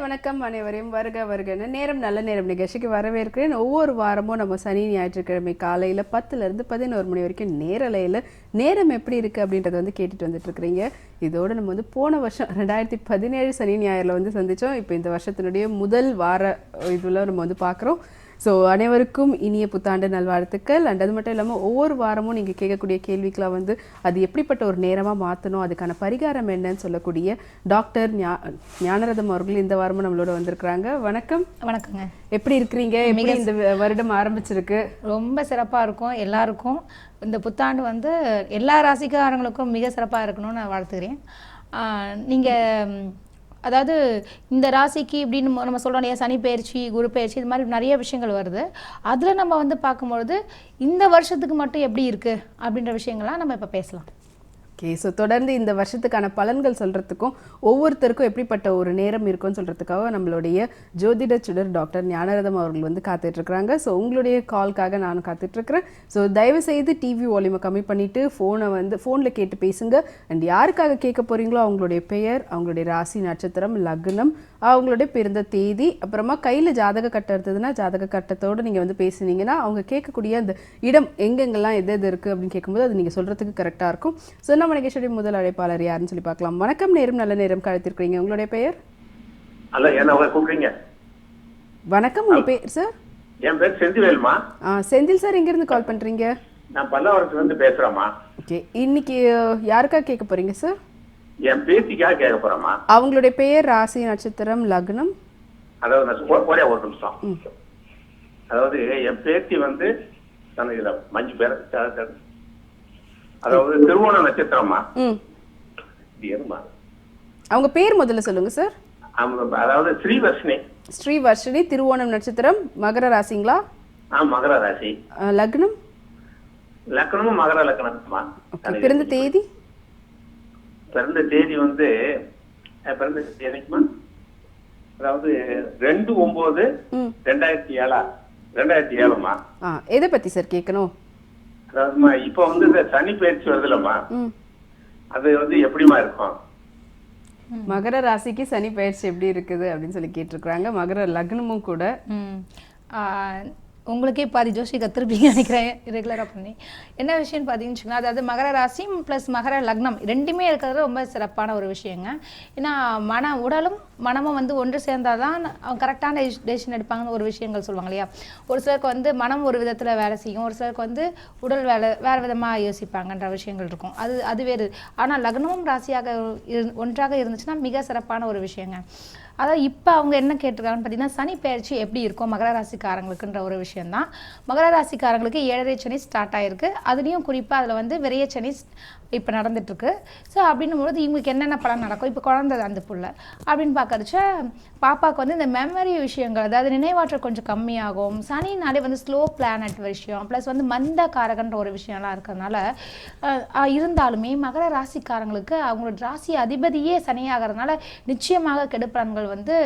வணக்கம் அனைவரையும் வருக வருகன்னு நேரம் நல்ல நேரம் நிகழ்ச்சிக்கு வரவேற்கிறேன். ஒவ்வொரு வாரமும் நம்ம சனி ஞாயிற்றுக்கிழமை காலையில் 10லேருந்து 11 மணி வரைக்கும் நேரலையில் நேரம் எப்படி இருக்குது அப்படின்றத வந்து கேட்டுட்டு வந்துட்டு இருக்கிறீங்க. இதோடு நம்ம வந்து போன வருஷம் 2017 சனி ஞாயிறில் வந்து சந்தித்தோம். இப்போ இந்த வருஷத்தினுடைய முதல் வார இதில் நம்ம வந்து பார்க்குறோம். ஸோ அனைவருக்கும் இனிய புத்தாண்டு நல்வாழ்த்துக்கள். அண்ட் அது மட்டும் இல்லாமல் ஒவ்வொரு வாரமும் நீங்கள் கேட்கக்கூடிய கேள்விக்கெலாம் வந்து அது எப்படிப்பட்ட ஒரு நேரமாக மாற்றணும், அதுக்கான பரிகாரம் என்னன்னு சொல்லக்கூடிய டாக்டர் ஞானரதம் அவர்கள் இந்த வாரமும் நம்மளோட வந்திருக்கிறாங்க. வணக்கம். வணக்கங்க. எப்படி இருக்கிறீங்க? எப்படி இந்த வருடம் ஆரம்பிச்சிருக்கு? ரொம்ப சிறப்பாக இருக்கும். எல்லாருக்கும் இந்த புத்தாண்டு வந்து எல்லா ராசிக்காரங்களுக்கும் மிக சிறப்பாக இருக்கணும்னு நான் வாழ்த்துக்கிறேன். நீங்கள் அதாவது இந்த ராசிக்கு இப்படின்னு நம்ம சொல்கிறோம் இல்லையா, சனி பயிற்சி, குரு பயிற்சி, இது மாதிரி நிறைய விஷயங்கள் வருது. அதில் நம்ம வந்து பார்க்கும்பொழுது இந்த வருஷத்துக்கு மட்டும் எப்படி இருக்குது அப்படின்ற விஷயங்கள்லாம் நம்ம இப்போ பேசலாம். ஓகே. ஸோ தொடர்ந்து இந்த வருஷத்துக்கான பலன்கள் சொல்கிறதுக்கும் ஒவ்வொருத்தருக்கும் எப்படிப்பட்ட ஒரு நேரம் இருக்குன்னு சொல்கிறதுக்காக நம்மளுடைய ஜோதிட சுடர் டாக்டர் ஞானரதம் அவர்கள் வந்து காத்துட்ருக்குறாங்க. ஸோ உங்களுடைய கால்க்காக நானும் காத்துட்ருக்கிறேன். ஸோ தயவுசெய்து டிவி வால்யூமை கம்மி பண்ணிவிட்டு ஃபோனில் கேட்டு பேசுங்க. அண்ட் யாருக்காக கேட்க போகிறீங்களோ அவங்களுடைய பெயர், அவங்களுடைய ராசி, நட்சத்திரம், லக்னம், அவங்களுடைய பிறந்த தேதி, அப்புறமா கையில் ஜாதக கட்டம் இருந்ததுன்னா ஜாதக கட்டத்தோடு நீங்கள் வந்து பேசுனீங்கன்னா அவங்க கேட்கக்கூடிய அந்த இடம் எங்கெங்கெல்லாம் எது எது இருக்குது அப்படின்னு கேட்கும்போது அது நீங்கள் சொல்கிறதுக்கு கரெக்டாக இருக்கும். ஸோ நம்ம நிகழ்ச்சியுடைய முதல் அழைப்பாளர் யாருன்னு சொல்லி பார்க்கலாம். வணக்கம். நேரம் நல்ல நேரம் கழித்திருக்கிறீங்க. உங்களுடைய பெயர்? வணக்கம். உங்க பேர் சார்? என் பேர் செந்தில்வேல்மா. செந்தில் சார், எங்க இருந்து கால் பண்றீங்க? நான் பல்லாவரத்துல இருந்து பேசுறேம்மா. ஓகே. இன்னைக்கு யாருக்காக கேட்க போறீங்க சார்? என் பேத்திக்காக கேட்க போறேம்மா. அவங்களுடைய பெயர், ராசி, நட்சத்திரம், லக்னம்? அதாவது ஒரே ஒரு நிமிஷம். அதாவது என் பேத்தி வந்து மஞ்சு பேர், அதாவது திருவோண நட்சத்திரமா. அவங்க பேர் முதல்ல சொல்லுங்க சார். அதாவது ஸ்ரீவர்ஷினி. ஸ்ரீவர்ஷினி, திருவோணம் நட்சத்திரம், மகர ராசிங்களா? மகர ராசி. லக்னம்? லக்னமும் மகர லக்னமா. பிறந்த தேதி? பிறந்த தேதி வந்து பிறந்த தேதிக்குமா, அதாவது 2/9/2007. எதை பத்தி சார் கேட்கணும்? அதாவதுமா இப்ப வந்து இந்த சனி பயிற்சி வருதுலம்மா, அது வந்து எப்படிமா இருக்கும்? மகர ராசிக்கு சனி பயிற்சி எப்படி இருக்குது அப்படின்னு சொல்லி கேட்டிருக்கிறாங்க. மகர லக்னமும் கூட. உங்களுக்கே பாதி ஜோஷி கற்றுருப்பீங்க நினைக்கிறேன் ரெகுலராக பண்ணி. என்ன விஷயம்னு பார்த்தீங்கன்னு, அதாவது மகர ராசி ப்ளஸ் மகர லக்னம் ரெண்டுமே இருக்கிறது ரொம்ப சிறப்பான ஒரு விஷயங்க. ஏன்னா உடலும் மனமும் வந்து ஒன்று சேர்ந்தால் தான் அவங்க கரெக்டான டெசிஷன் எடுப்பாங்கன்னு ஒரு விஷயங்கள் சொல்லுவாங்க இல்லையா. ஒரு சிலருக்கு வந்து மனம் ஒரு விதத்தில் வேலை செய்யும், ஒரு சிலருக்கு வந்து உடல் வேறு விதமாக யோசிப்பாங்கன்ற விஷயங்கள் இருக்கும். அது வேறு. ஆனால் லக்னமும் ராசியாக ஒன்றாக இருந்துச்சுன்னா மிக சிறப்பான ஒரு விஷயங்க. அதாவது இப்போ அவங்க என்ன கேட்டிருக்காங்கன்னு பார்த்தீங்கன்னா, சனி பயிற்சி எப்படி இருக்கும் மகர ராசிக்காரங்களுக்குன்ற ஒரு விஷயந்தான். மகர ராசிக்காரங்களுக்கு 7.5 சனி ஸ்டார்ட் ஆகிருக்கு. அதுலேயும் குறிப்பாக அதில் வந்து விரைய சனி இப்போ நடந்துட்டுருக்கு. ஸோ அப்படின்னும்போது இவங்களுக்கு என்னென்ன பலன் நடக்கும், இப்போ குழந்தை அந்த புள்ள அப்படின்னு பார்க்கறச்ச பாப்பாவுக்கு வந்து இந்த மெமரி விஷயங்கள், அதாவது நினைவாற்றல் கொஞ்சம் கம்மியாகும். சனினாலே வந்து ஸ்லோ பிளானட் விஷயம், ப்ளஸ் வந்து மந்த காரகன்ற ஒரு விஷயம்லாம் இருக்கிறதுனால இருந்தாலுமே மகர ராசிக்காரங்களுக்கு அவங்களோட ராசி அதிபதியே சனியாகிறதுனால நிச்சயமாக கெடுப்பலன்கள் வந்து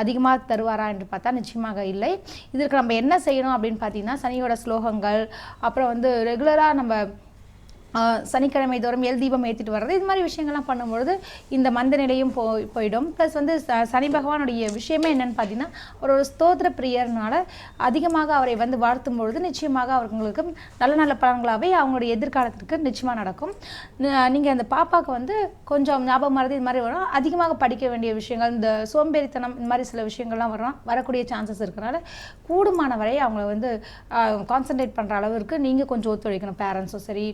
அதிகமாக தருவாரா என்று பார்த்தா நிச்சயமாக இல்லை. இதற்கு நம்ம என்ன செய்யணும் அப்படின்னு பார்த்தீங்கன்னா, சனியோட ஸ்லோகங்கள், அப்புறம் வந்து ரெகுலராக நம்ம சனிக்கிழமை தோறும் எல் தீபம் ஏற்றிட்டு வர்றது, இது மாதிரி விஷயங்கள்லாம் பண்ணும்பொழுது இந்த மந்த நிலையும் போயிடும். ப்ளஸ் வந்து சனி பகவானுடைய விஷயமே என்னென்னு பார்த்தீங்கன்னா, ஒரு ஸ்தோத்திர பிரியர்னால அதிகமாக அவரை வந்து வாழ்த்தும் பொழுது நிச்சயமாக அவங்களுக்கு நல்ல நல்ல பலன்களாகவே அவங்களுடைய எதிர்காலத்திற்கு நிச்சயமாக நடக்கும். நீங்கள் அந்த பாப்பாவுக்கு வந்து கொஞ்சம் ஞாபகம் மறதி இது மாதிரி வரும், அதிகமாக படிக்க வேண்டிய விஷயங்கள், இந்த சோம்பேறித்தனம், இந்த மாதிரி சில விஷயங்கள்லாம் வரக்கூடிய சான்சஸ் இருக்கிறனால கூடுமான வரை அவங்கள வந்து கான்சன்ட்ரேட் பண்ணுற அளவிற்கு நீங்கள் கொஞ்சம் ஒத்துழைக்கணும். பேரண்ட்ஸும் சரி,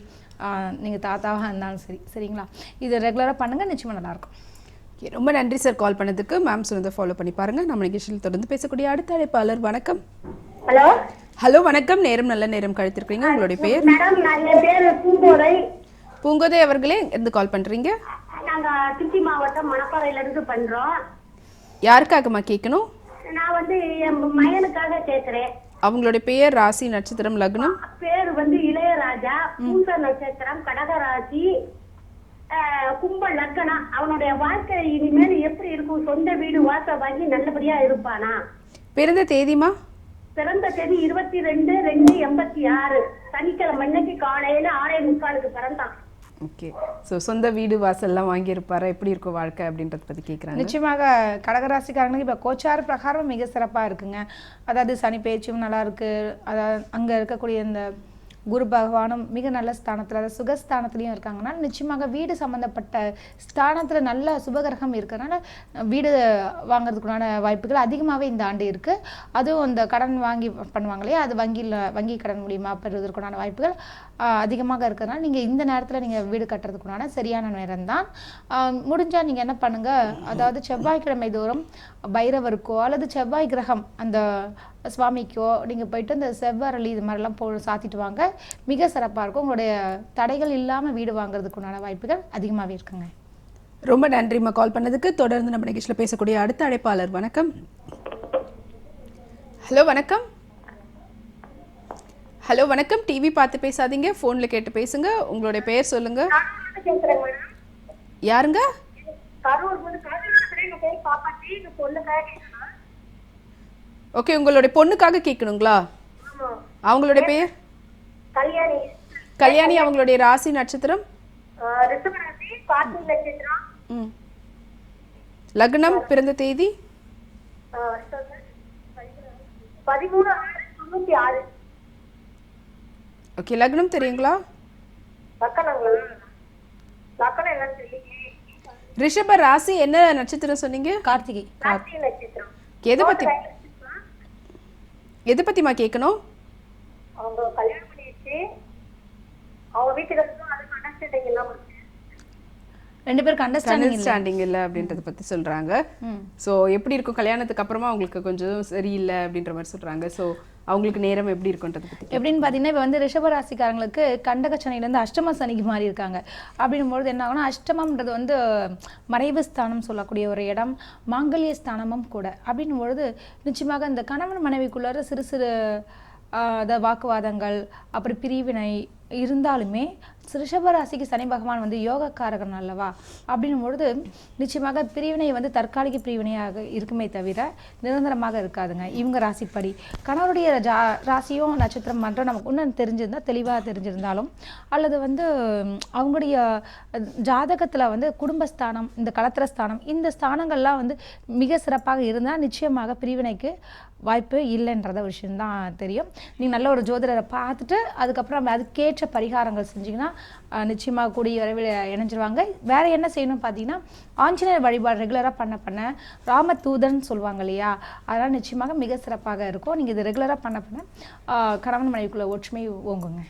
நீங்கள் தாத்தாவாக இருந்தாலும் சரி. சரிங்களா? இது ரெகுலராக பண்ணுங்கள், நிச்சயமாக நல்லாயிருக்கும். ரொம்ப நன்றி சார் கால் பண்ணதுக்கு. மேம் சொன்னதை ஃபாலோ பண்ணி பாருங்கள். நம்ம நிகழ்ச்சியில் தொடர்ந்து பேசக்கூடிய அடுத்த அழைப்பாளர். வணக்கம். ஹலோ. ஹலோ, வணக்கம். நேரம் நல்ல நேரம் கழித்திருக்கீங்க. உங்களுடைய பெயர்? பூங்கோதை அவர்களே, இருந்து கால் பண்ணுறீங்க? நாங்கள் திருச்சி மாவட்டம் மணப்பாறையிலேருந்து பண்ணுறோம். யாருக்காகம்மா கேட்கணும்? நான் வந்து என் மகனுக்காக கேக்குறேன். அவங்களுடைய பெயர், ராசி, நட்சத்திரம், லக்னம். பேரு வந்து இளையராஜா, பூச நட்சத்திரம், கடகராசி, கும்ப லக்னம். அவனுடைய வாழ்க்கை இனிமேல் எப்படி இருக்கும்? சொந்த வீடு வாச வாங்கி நல்லபடியா இருப்பானா? பிறந்த தேதிமா? பிறந்த தேதி 22/2/86 சனிக்கிழமை அன்னைக்கு காலையில 6:45 பிறந்தான். ஓகே. ஸோ சொந்த வீடு வாசல்லாம் வாங்கியிருப்பாரா, எப்படி இருக்கும் வாழ்க்கை அப்படின்றத பற்றி கேட்குறாங்க. நிச்சயமாக கடகராசிக்காரங்களுக்கு இப்போ கோச்சார பிரகாரம் மிக சிறப்பாக இருக்குங்க. அதாவது சனி பேச்சும் நல்லா இருக்கு. அதாவது அங்கே இருக்கக்கூடிய இந்த குரு பகவானும் மிக நல்ல ஸ்தானத்தில், அதாவது சுகஸ்தானத்துலேயும் இருக்காங்கன்னா நிச்சயமாக வீடு சம்மந்தப்பட்ட ஸ்தானத்தில் நல்ல சுபகிரகம் இருக்கிறனால வீடு வாங்குறதுக்குண்டான வாய்ப்புகள் அதிகமாகவே இந்த ஆண்டு இருக்குது. அதுவும் இந்த கடன் வாங்கி பண்ணுவாங்க இல்லையா, அது வங்கி கடன் மூலியமாக பெறுவதற்குண்டான வாய்ப்புகள் அதிகமாக இருக்கிறதுனால நீங்கள் இந்த நேரத்தில் நீங்கள் வீடு கட்டுறதுக்குண்டான சரியான நேரம் தான். முடிஞ்சால் நீங்கள் என்ன பண்ணுங்கள், அதாவது செவ்வாய்க்கிழமை தோறும் பைரவருக்கோ அல்லது செவ்வாய் கிரகம் அந்த சுவாமிக்கோ நீங்கள் போயிட்டு இந்த செவ்வரளி இது மாதிரிலாம் சாத்திட்டு வாங்க. மிக சிறப்பாக இருக்கும். உங்களுடைய தடைகள் இல்லாமல் வீடு வாங்குறதுக்குண்டான வாய்ப்புகள் அதிகமாகவே இருக்குங்க. ரொம்ப நன்றிம்மா கால் பண்ணதுக்கு. தொடர்ந்து நம்ம நிகழ்ச்சியில் பேசக்கூடிய அடுத்த அழைப்பாளர். வணக்கம். ஹலோ வணக்கம். ஹலோ வணக்கம். டிவி பார்த்து பேசாதீங்க, ஃபோனில் கேட்டு பேசுங்க. உங்களுடைய பெயர் சொல்லுங்க. யாருங்க? ஓகே, உங்களுடைய பொண்ணுக்காக கேட்கணுங்களா? அவங்களுடைய பெயர்? கல்யாணி. அவங்களுடைய ராசி, நட்சத்திரம்? லக்னம், பிறந்த தேதி? 13/6/96. ஓகே, லக்னம் தெரியுங்களா? ரிஷப ராசி, என்ன நட்சத்திரம் சொன்னீங்க? கார்த்திகை. நட்சத்திரம். எதை பத்திமா கேட்கணும்? அவங்க கல்யாணம் பண்ணிட்டு அவங்க வீட்டுக்கு அதுக்கு அண்டர்ஸ்டாண்டிங் எல்லாம் ரெண்டு பேருக்கு அண்டர்ஸ்டாண்டிங் இல்லை அப்படின்றத பத்தி சொல்றாங்க. ஸோ எப்படி இருக்கும் கல்யாணத்துக்கு அப்புறமா அவங்களுக்கு கொஞ்சம் சரியில்லை அப்படின்ற மாதிரி சொல்றாங்க. ஸோ அவங்களுக்கு நேரம் எப்படி இருக்கும்ன்றத பத்தி எப்படின்னு பார்த்தீங்கன்னா, இப்போ வந்து ரிஷபராசிக்காரங்களுக்கு கண்டக சனிலேருந்து அஷ்டம சனிக்கு மாறி இருக்காங்க. அப்படின்னும்போது என்ன ஆகும்னா, அஷ்டமம்ன்றது வந்து மறைவு ஸ்தானம் சொல்லக்கூடிய ஒரு இடம், மாங்கல்ய ஸ்தானமும் கூட. அப்படின்னும்பொழுது நிச்சயமாக இந்த கணவன் மனைவிக்குள்ளார சிறு சிறு வாக்குவாதங்கள், அப்படி பிரிவினை இருந்தாலுமே ரிஷபராசிக்கு சனி பகவான் வந்து யோகக்காரகன் அல்லவா? அப்படின்னும் பொழுது நிச்சயமாக பிரிவினை வந்து தற்காலிக பிரிவினையாக இருக்குமே தவிர நிரந்தரமாக இருக்காதுங்க. இவங்க ராசிப்படி கணவருடைய ராசியும் நட்சத்திரம் மட்டும் நமக்கு இன்னும் தெரிஞ்சிருந்தா தெளிவாக தெரிஞ்சிருந்தாலும், அல்லது வந்து அவங்களுடைய ஜாதகத்தில் வந்து குடும்பஸ்தானம், இந்த களத்திரஸ்தானம், இந்த ஸ்தானங்கள்லாம் வந்து மிக சிறப்பாக இருந்தால் நிச்சயமாக பிரிவினைக்கு வாய்ப்பு இல்லைன்றத விஷயம்தான் தெரியும். நீங்கள் நல்ல ஒரு ஜோதிடரை பார்த்துட்டு அதுக்கப்புறம் அதுக்கேற்ற பரிகாரங்கள் செஞ்சிங்கன்னா நிச்சயமாக கூடிய விரைவில் இணைஞ்சிருவாங்க. வேறு என்ன செய்யணும் பார்த்தீங்கன்னா, ஆஞ்சநேயர் வழிபாடு ரெகுலராக பண்ண ராமதூதன் சொல்லுவாங்க இல்லையா, அதெல்லாம் நிச்சயமாக மிக சிறப்பாக இருக்கும். நீங்கள் இது ரெகுலராக பண்ண கணவன் மனைவிக்குள்ள ஒற்றுமை ஓங்குங்க.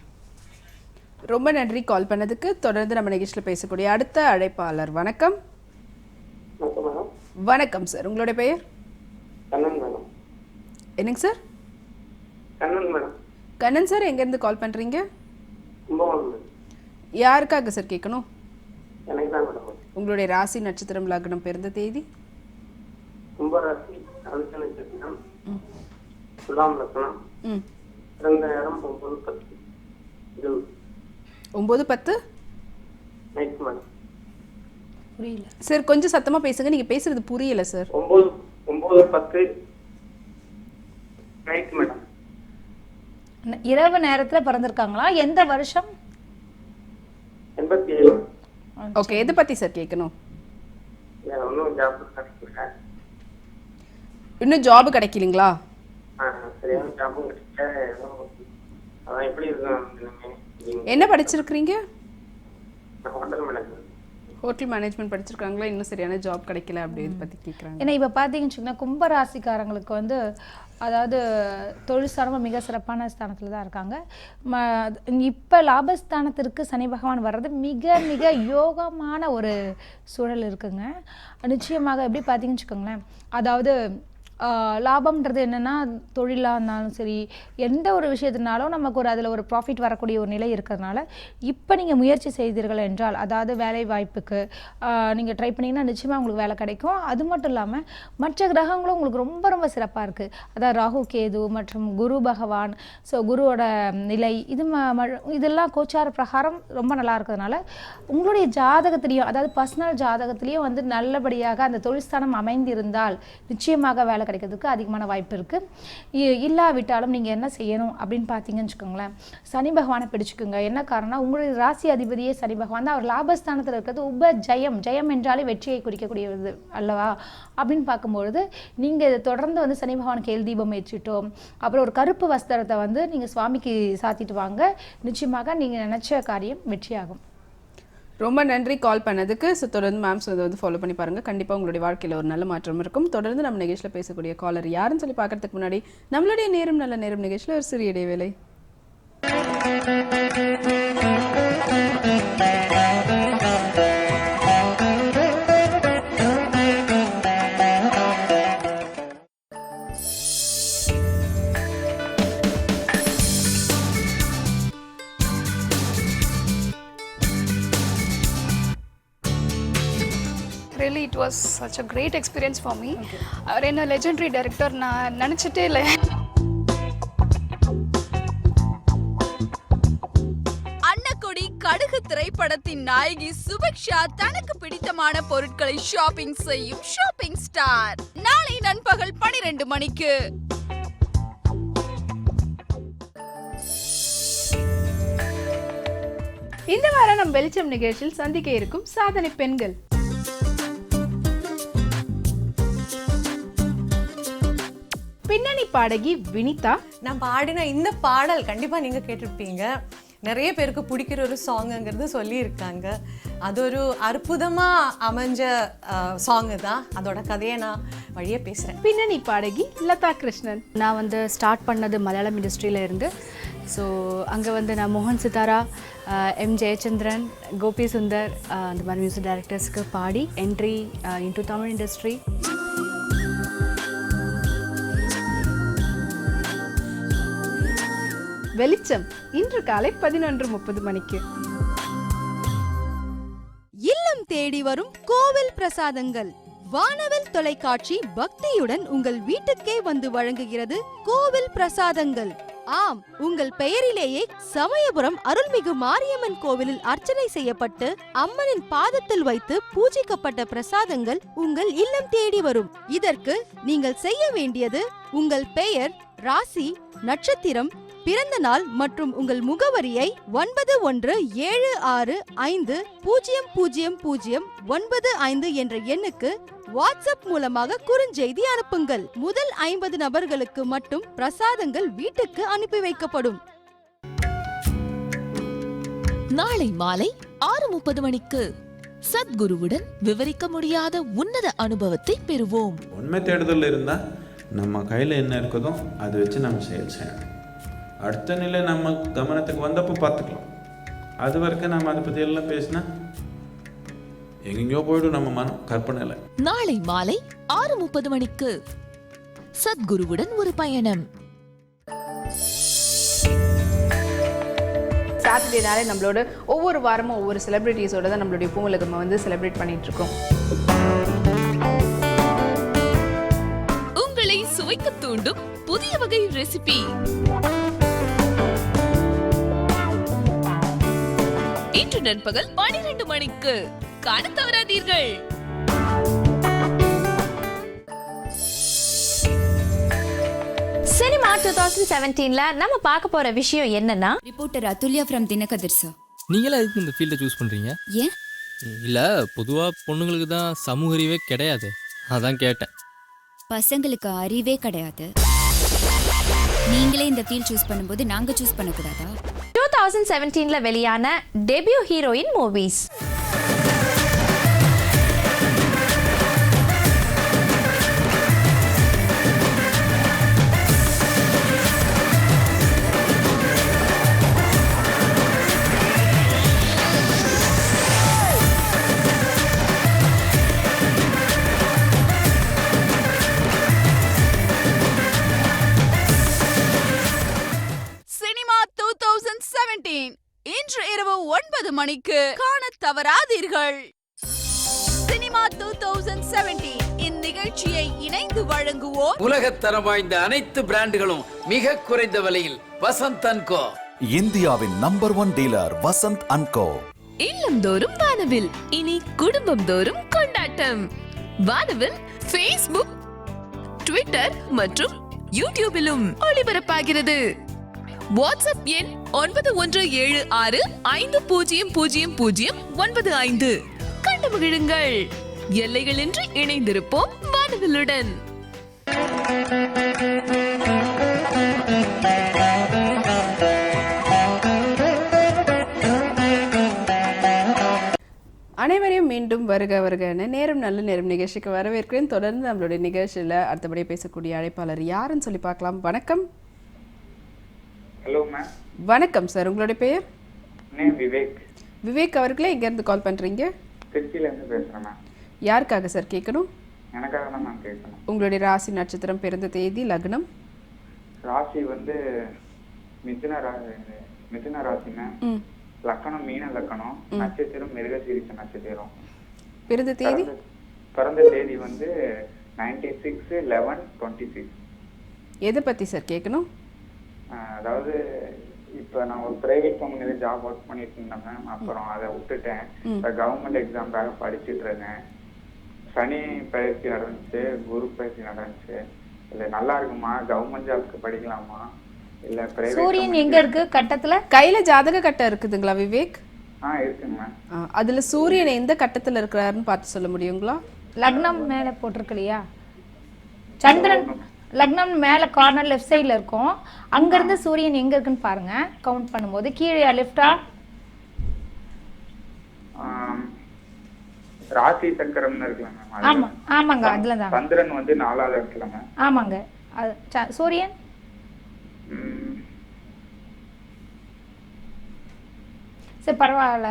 ரொம்ப நன்றி கால் பண்ணதுக்கு. தொடர்ந்து நம்ம நிகழ்ச்சியில் பேசக்கூடிய அடுத்த அழைப்பாளர். வணக்கம். வணக்கம் சார், உங்களுடைய பெயர்? என்னங்க சார்? கண்ணன் சார், எங்கேருந்து கால் பண்ணுறீங்க? யாருக்காக சார் கேட்கணும்? உங்களுடைய ராசி, நட்சத்திரம், லக்னம், பிறந்த தேதி? 9/10. புரியல சார், கொஞ்சம் சத்தமா பேசுங்க, நீங்க பேசுறது புரியல சார். 9/10 night madam. இரவு நேரத்துல பிறந்திருக்காங்களா? எந்த வருஷம்? 87. ஓகே, எதை பத்தி சார் கேட்கணும்? இன்னும் ஜாப் கிடைக்கலீங்களா? என்ன படிச்சிருக்கீங்க? ஹோட்டல் மேனேஜ்மெண்ட் படிச்சிருக்காங்களா? இன்னும் சரியான ஜாப் கிடைக்கல அப்படின்னு பத்தி கேட்குறாங்க. ஏன்னா இப்போ பார்த்தீங்கன்னு கும்பராசிக்காரங்களுக்கு வந்து அதாவது தொழில் ஸ்தானமும் மிக சிறப்பான ஸ்தானத்தில் தான் இருக்காங்க. இப்போ லாபஸ்தானத்திற்கு சனி பகவான் வர்றது மிக மிக யோகமான ஒரு சூழல் இருக்குங்க. நிச்சயமாக எப்படி பார்த்தீங்கன்னு வச்சுக்கோங்களேன், அதாவது லாபம்ன்றது என்னென்னா தொழிலாக இருந்தாலும் சரி, எந்த ஒரு விஷயத்தினாலும் நமக்கு அதில் ஒரு ப்ராஃபிட் வரக்கூடிய ஒரு நிலை இருக்கிறதுனால இப்போ நீங்கள் முயற்சி செய்தீர்கள் என்றால், அதாவது வேலை வாய்ப்புக்கு நீங்கள் ட்ரை பண்ணிங்கன்னா நிச்சயமாக உங்களுக்கு வேலை கிடைக்கும். அது மட்டும் இல்லாமல் மற்ற கிரகங்களும் உங்களுக்கு ரொம்ப ரொம்ப சிறப்பாக இருக்குது. அதாவது ராகு கேது மற்றும் குரு பகவான், ஸோ குருவோட நிலை இதெல்லாம் கோச்சார பிரகாரம் ரொம்ப நல்லா இருக்கிறதுனால உங்களுடைய ஜாதகத்திலையும், அதாவது பர்சனல் ஜாதகத்திலையும் வந்து நல்லபடியாக அந்த தொழில்ஸ்தானம் அமைந்திருந்தால் நிச்சயமாக வேலை கிடைக்கிறதுக்கு அதிகமான வாய்ப்பு இருக்குது. இல்லாவிட்டாலும் நீங்கள் என்ன செய்யணும் அப்படின்னு பார்த்தீங்கன்னு வச்சுக்கோங்களேன், சனி பகவானை பிடிச்சிக்கோங்க. என்ன காரணம், உங்களுடைய ராசி அதிபதியே சனி பகவான் தான். அவர் லாபஸ்தானத்தில் இருக்கிறது ஜெயம் என்றாலே வெற்றியை குறிக்கக்கூடியது அல்லவா? அப்படின்னு பார்க்கும்பொழுது நீங்கள் இதை தொடர்ந்து வந்து சனி பகவானுக்கு எல் தீபம் ஏற்றிட்டோம், அப்புறம் ஒரு கருப்பு வஸ்திரத்தை வந்து நீங்கள் சுவாமிக்கு சாத்திட்டு வாங்க. நிச்சயமாக நீங்கள் நினச்ச காரியம் வெற்றியாகும். ரொம்ப நன்றி கால் பண்ணதுக்கு. ஸோ தொடர்ந்து மேம்ஸ் இதை வந்து ஃபாலோ பண்ணி பாருங்கள். கண்டிப்பாக உங்களுடைய வாழ்க்கையில் ஒரு நல்ல மாற்றம் இருக்கும். தொடர்ந்து நம்ம நிகழ்ச்சியில் பேசக்கூடிய காலர் யாருன்னு சொல்லி பார்க்கறதுக்கு முன்னாடி நம்மளுடைய நேரம் நல்ல நேரம் நிகழ்ச்சியில் ஒரு சிறிய இடைவேளை. Really, it was such a great experience for me. அவர் என்ன லெஜெண்டரி டைரக்டர் நான் நினச்சிட்டே இல்லை. அன்னக்கொடி கடுகு திரைப்படத்தின் நாயகி சுபிக்ஷா தனக்கு பிடித்தமான பொருட்களை ஷாப்பிங் செய்யும் ஷாப்பிங் ஸ்டார். நாளை நண்பகல் 12 மணிக்கு. இந்த வாரம் நம் வெளிச்சம் நிகழ்ச்சியில் சந்திக்க இருக்கும் சாதனை பெண்கள். பின்னணி பாடகி வினிதா. நான் பாடின இந்த பாடல் கண்டிப்பாக நீங்கள் கேட்டிருப்பீங்க. நிறைய பேருக்கு பிடிக்கிற ஒரு சாங்குங்கிறது சொல்லியிருக்காங்க. அது ஒரு அற்புதமாக அமைஞ்ச சாங்கு தான். அதோட கதையை நான் வழியே பேசுகிறேன். பின்னணி பாடகி லதா கிருஷ்ணன். நான் வந்து ஸ்டார்ட் பண்ணது மலையாளம் இண்டஸ்ட்ரியில் இருந்து. ஸோ அங்கே வந்து நான் மோகன் சித்தாரா, எம் ஜெயச்சந்திரன், கோபி சுந்தர் அந்த மாதிரி மியூசிக் டைரக்டர்ஸ்க்கு பாடி என்ட்ரி இன்டு தமிழ் இண்டஸ்ட்ரி. வெளிச்சம் இன்று காலை 11:30 மணிக்கு. இல்லம் தேடி வரும் கோவில் பிரசாதங்கள். வானவில் தொலைக்காட்சி பக்தியுடன் உங்கள் வீட்டுக்கே வந்து வழங்குகிறது கோவில் பிரசாதங்கள். ஆம், உங்கள் பெயரிலேயே சமயபுரம் அருள்மிகு மாரியம்மன் கோவிலில் அர்ச்சனை செய்யப்பட்டு அம்மனின் பாதத்தில் வைத்து பூஜிக்கப்பட்ட பிரசாதங்கள் உங்கள் இல்லம் தேடி வரும். இதற்கு நீங்கள் செய்ய வேண்டியது உங்கள் பெயர், ராசி, நட்சத்திரம், பிறந்த நாள் மற்றும் உங்கள் முகவரியை 9176500095 என்ற எண்ணுக்கு வாட்ஸ்அப் மூலமாக குறுஞ்செய்தி அனுப்புங்கள். முதல் 50 நபர்களுக்கு மட்டும் பிரசாதங்கள் வீட்டுக்கு அனுப்பி வைக்கப்படும். நாளை மாலை 6:30 மணிக்கு சத்குருவுடன் விவரிக்க முடியாத உன்னத அனுபவத்தை பெறுவோம். உண்மை தேடுதல் இருந்தா நம்ம கையில என்ன இருக்குதோ அதை வச்சு நம்ம செயல் செய்யணும். அடுத்த நிலை நம்ம கவனத்துக்கு வந்தப்போ பார்த்துக்கலாம். அது வரைக்கும் நம்ம அதை பற்றி எல்லாம் பேசினா எங்கெங்கயோ போய்டும் நம்ம மனம் கற்பனையில். நாளை மாலை 6:30 மணிக்கு சத்குருவுடன் ஒரு பயணம். சாட்டர்டேனாலே நம்மளோட ஒவ்வொரு வாரமும் ஒவ்வொரு செலிபிரிட்டிஸோட தான் நம்மளுடைய பூவுலகம் வந்து செலிப்ரேட் பண்ணிட்டு இருக்கோம். உங்களை சுவைக்க தூண்டும் புதிய வகை ரெசிபி. இன்று நண்பகல் 12 மணிக்கு காண தவறாதீர்கள். சினிமா 2017ல நம்ம பார்க்க போற விஷயம் என்னன்னா, ரிப்போர்ட்டர் அதுல்யா ஃப்ரம் தினகதிர் சார். நீங்களா எதுக்கு இந்த ஃபீல்டை சூஸ் பண்றீங்க? ஏன் இல்ல, பொதுவா பொண்ணுங்களுக்கு தான் சமூக அறிவே கிடையாது, அதான் கேட்டேன். பசங்களுக்கு அறிவே கிடையாது. நீங்களே இந்த ஃபீல்ட் சூஸ் பண்ணும்போது நாங்க சூஸ் பண்ணக்கூடாதா? 2017ல வெளியான டெபியூ ஹீரோயின் மூவிஸ். மணிக்கு காணத் தவறாதீர்கள். சினிமா 2017 இந்நிகழ்ச்சியை இணைந்து வழங்குவோர் உலகத்தரம் வாய்ந்த அனைத்து பிராண்டுகளும் மிக குறைந்த விலையில் வசந்த் அண்ட் கோ. இந்தியாவின் நம்பர் 1 டீலர் வசந்த் அண்ட் கோ. இல்லந்தோறும் வானவில், இனி குடும்பம் தோறும் கொண்டாட்டம். வானவில் Facebook, Twitter மற்றும் யூடியூபிலும் ஒளிபரப்பாகிறது. வாட்ஸ்அப் எண் 9176500095. கண்டு மகிழுங்கள். எல்லைகளின்றி இணைந்திருப்போம் வானவிலுடன். அனைவரையும் மீண்டும் வருக வருகன்னு நேரம் நல்ல நேரம் நிகழ்ச்சிக்கு வரவேற்கிறேன். தொடர்ந்து நம்மளுடைய நிகழ்ச்சியில் அடுத்தபடியே பேசக்கூடிய அழைப்பாளர் யாருன்னு சொல்லி பார்க்கலாம். வணக்கம். Hello ma'am. வணக்கம் சார், உங்களுடைய பெயர்? விவேக். விவேக் அவர்களே, எங்கேருந்து கால் பண்ணுறீங்க? திருச்சியிலேருந்து பேசுகிறேன் மேம். யாருக்காக சார் கேட்கணும்? எனக்காக தான் மேம் கேட்கணும். உங்களுடைய ராசி, நட்சத்திரம், பிறந்த தேதி, லக்னம்? ராசி வந்து மிதுன ராசி மேம். லக்கணம் மீன லக்கணம், நட்சத்திரம் மிருகசீரிஷ நட்சத்திரம். பிறந்த தேதி? பிறந்த தேதி வந்து 96/11/26. எதை பற்றி சார் கேட்கணும்? அதாவது இப்போ நான் ஒரு பிரைவேட் கம்பெனியில் ஜாப் ஒர்க் பண்ணிட்டு இருந்தேன் மேம். அப்புறம் அதை விட்டுட்டேன். இப்போ கவர்மெண்ட் எக்ஸாம்காக படிச்சுட்டு இருக்கேன். சனி பயிற்சி நடந்துச்சு, குரு பயிற்சி நடந்துச்சு. இல்லை நல்லா இருக்குமா? கவர்மெண்ட் ஜாப்க்கு படிக்கலாமா இல்ல பிரைவேட்? சூரியன் எங்க இருக்கு கட்டத்துல? கையில ஜாதக கட்டம் இருக்குதுங்களா விவேக்? இருக்குங்க மேம். அதுல சூரியன் எந்த கட்டத்துல இருக்கிறாருன்னு பார்த்து சொல்ல முடியுங்களா? லக்னம் மேல போட்டிருக்கு இல்லையா? சந்திரன் லக்னம் மேல கார்னர் லெஃப்ட் சைடுல இருக்கும். அங்க இருந்து சூரியன் எங்க இருக்குன்னு பாருங்க. கவுண்ட் பண்ணும்போது கீழே லெஃப்டா? ராசி சக்கரம்னு இருக்குங்க மேம். ஆமா ஆமாங்க, அதுல தான். சந்திரன் வந்து 4வது இடத்துல மேம். ஆமாங்க. சூரியன் சரி பரவாயில்ல.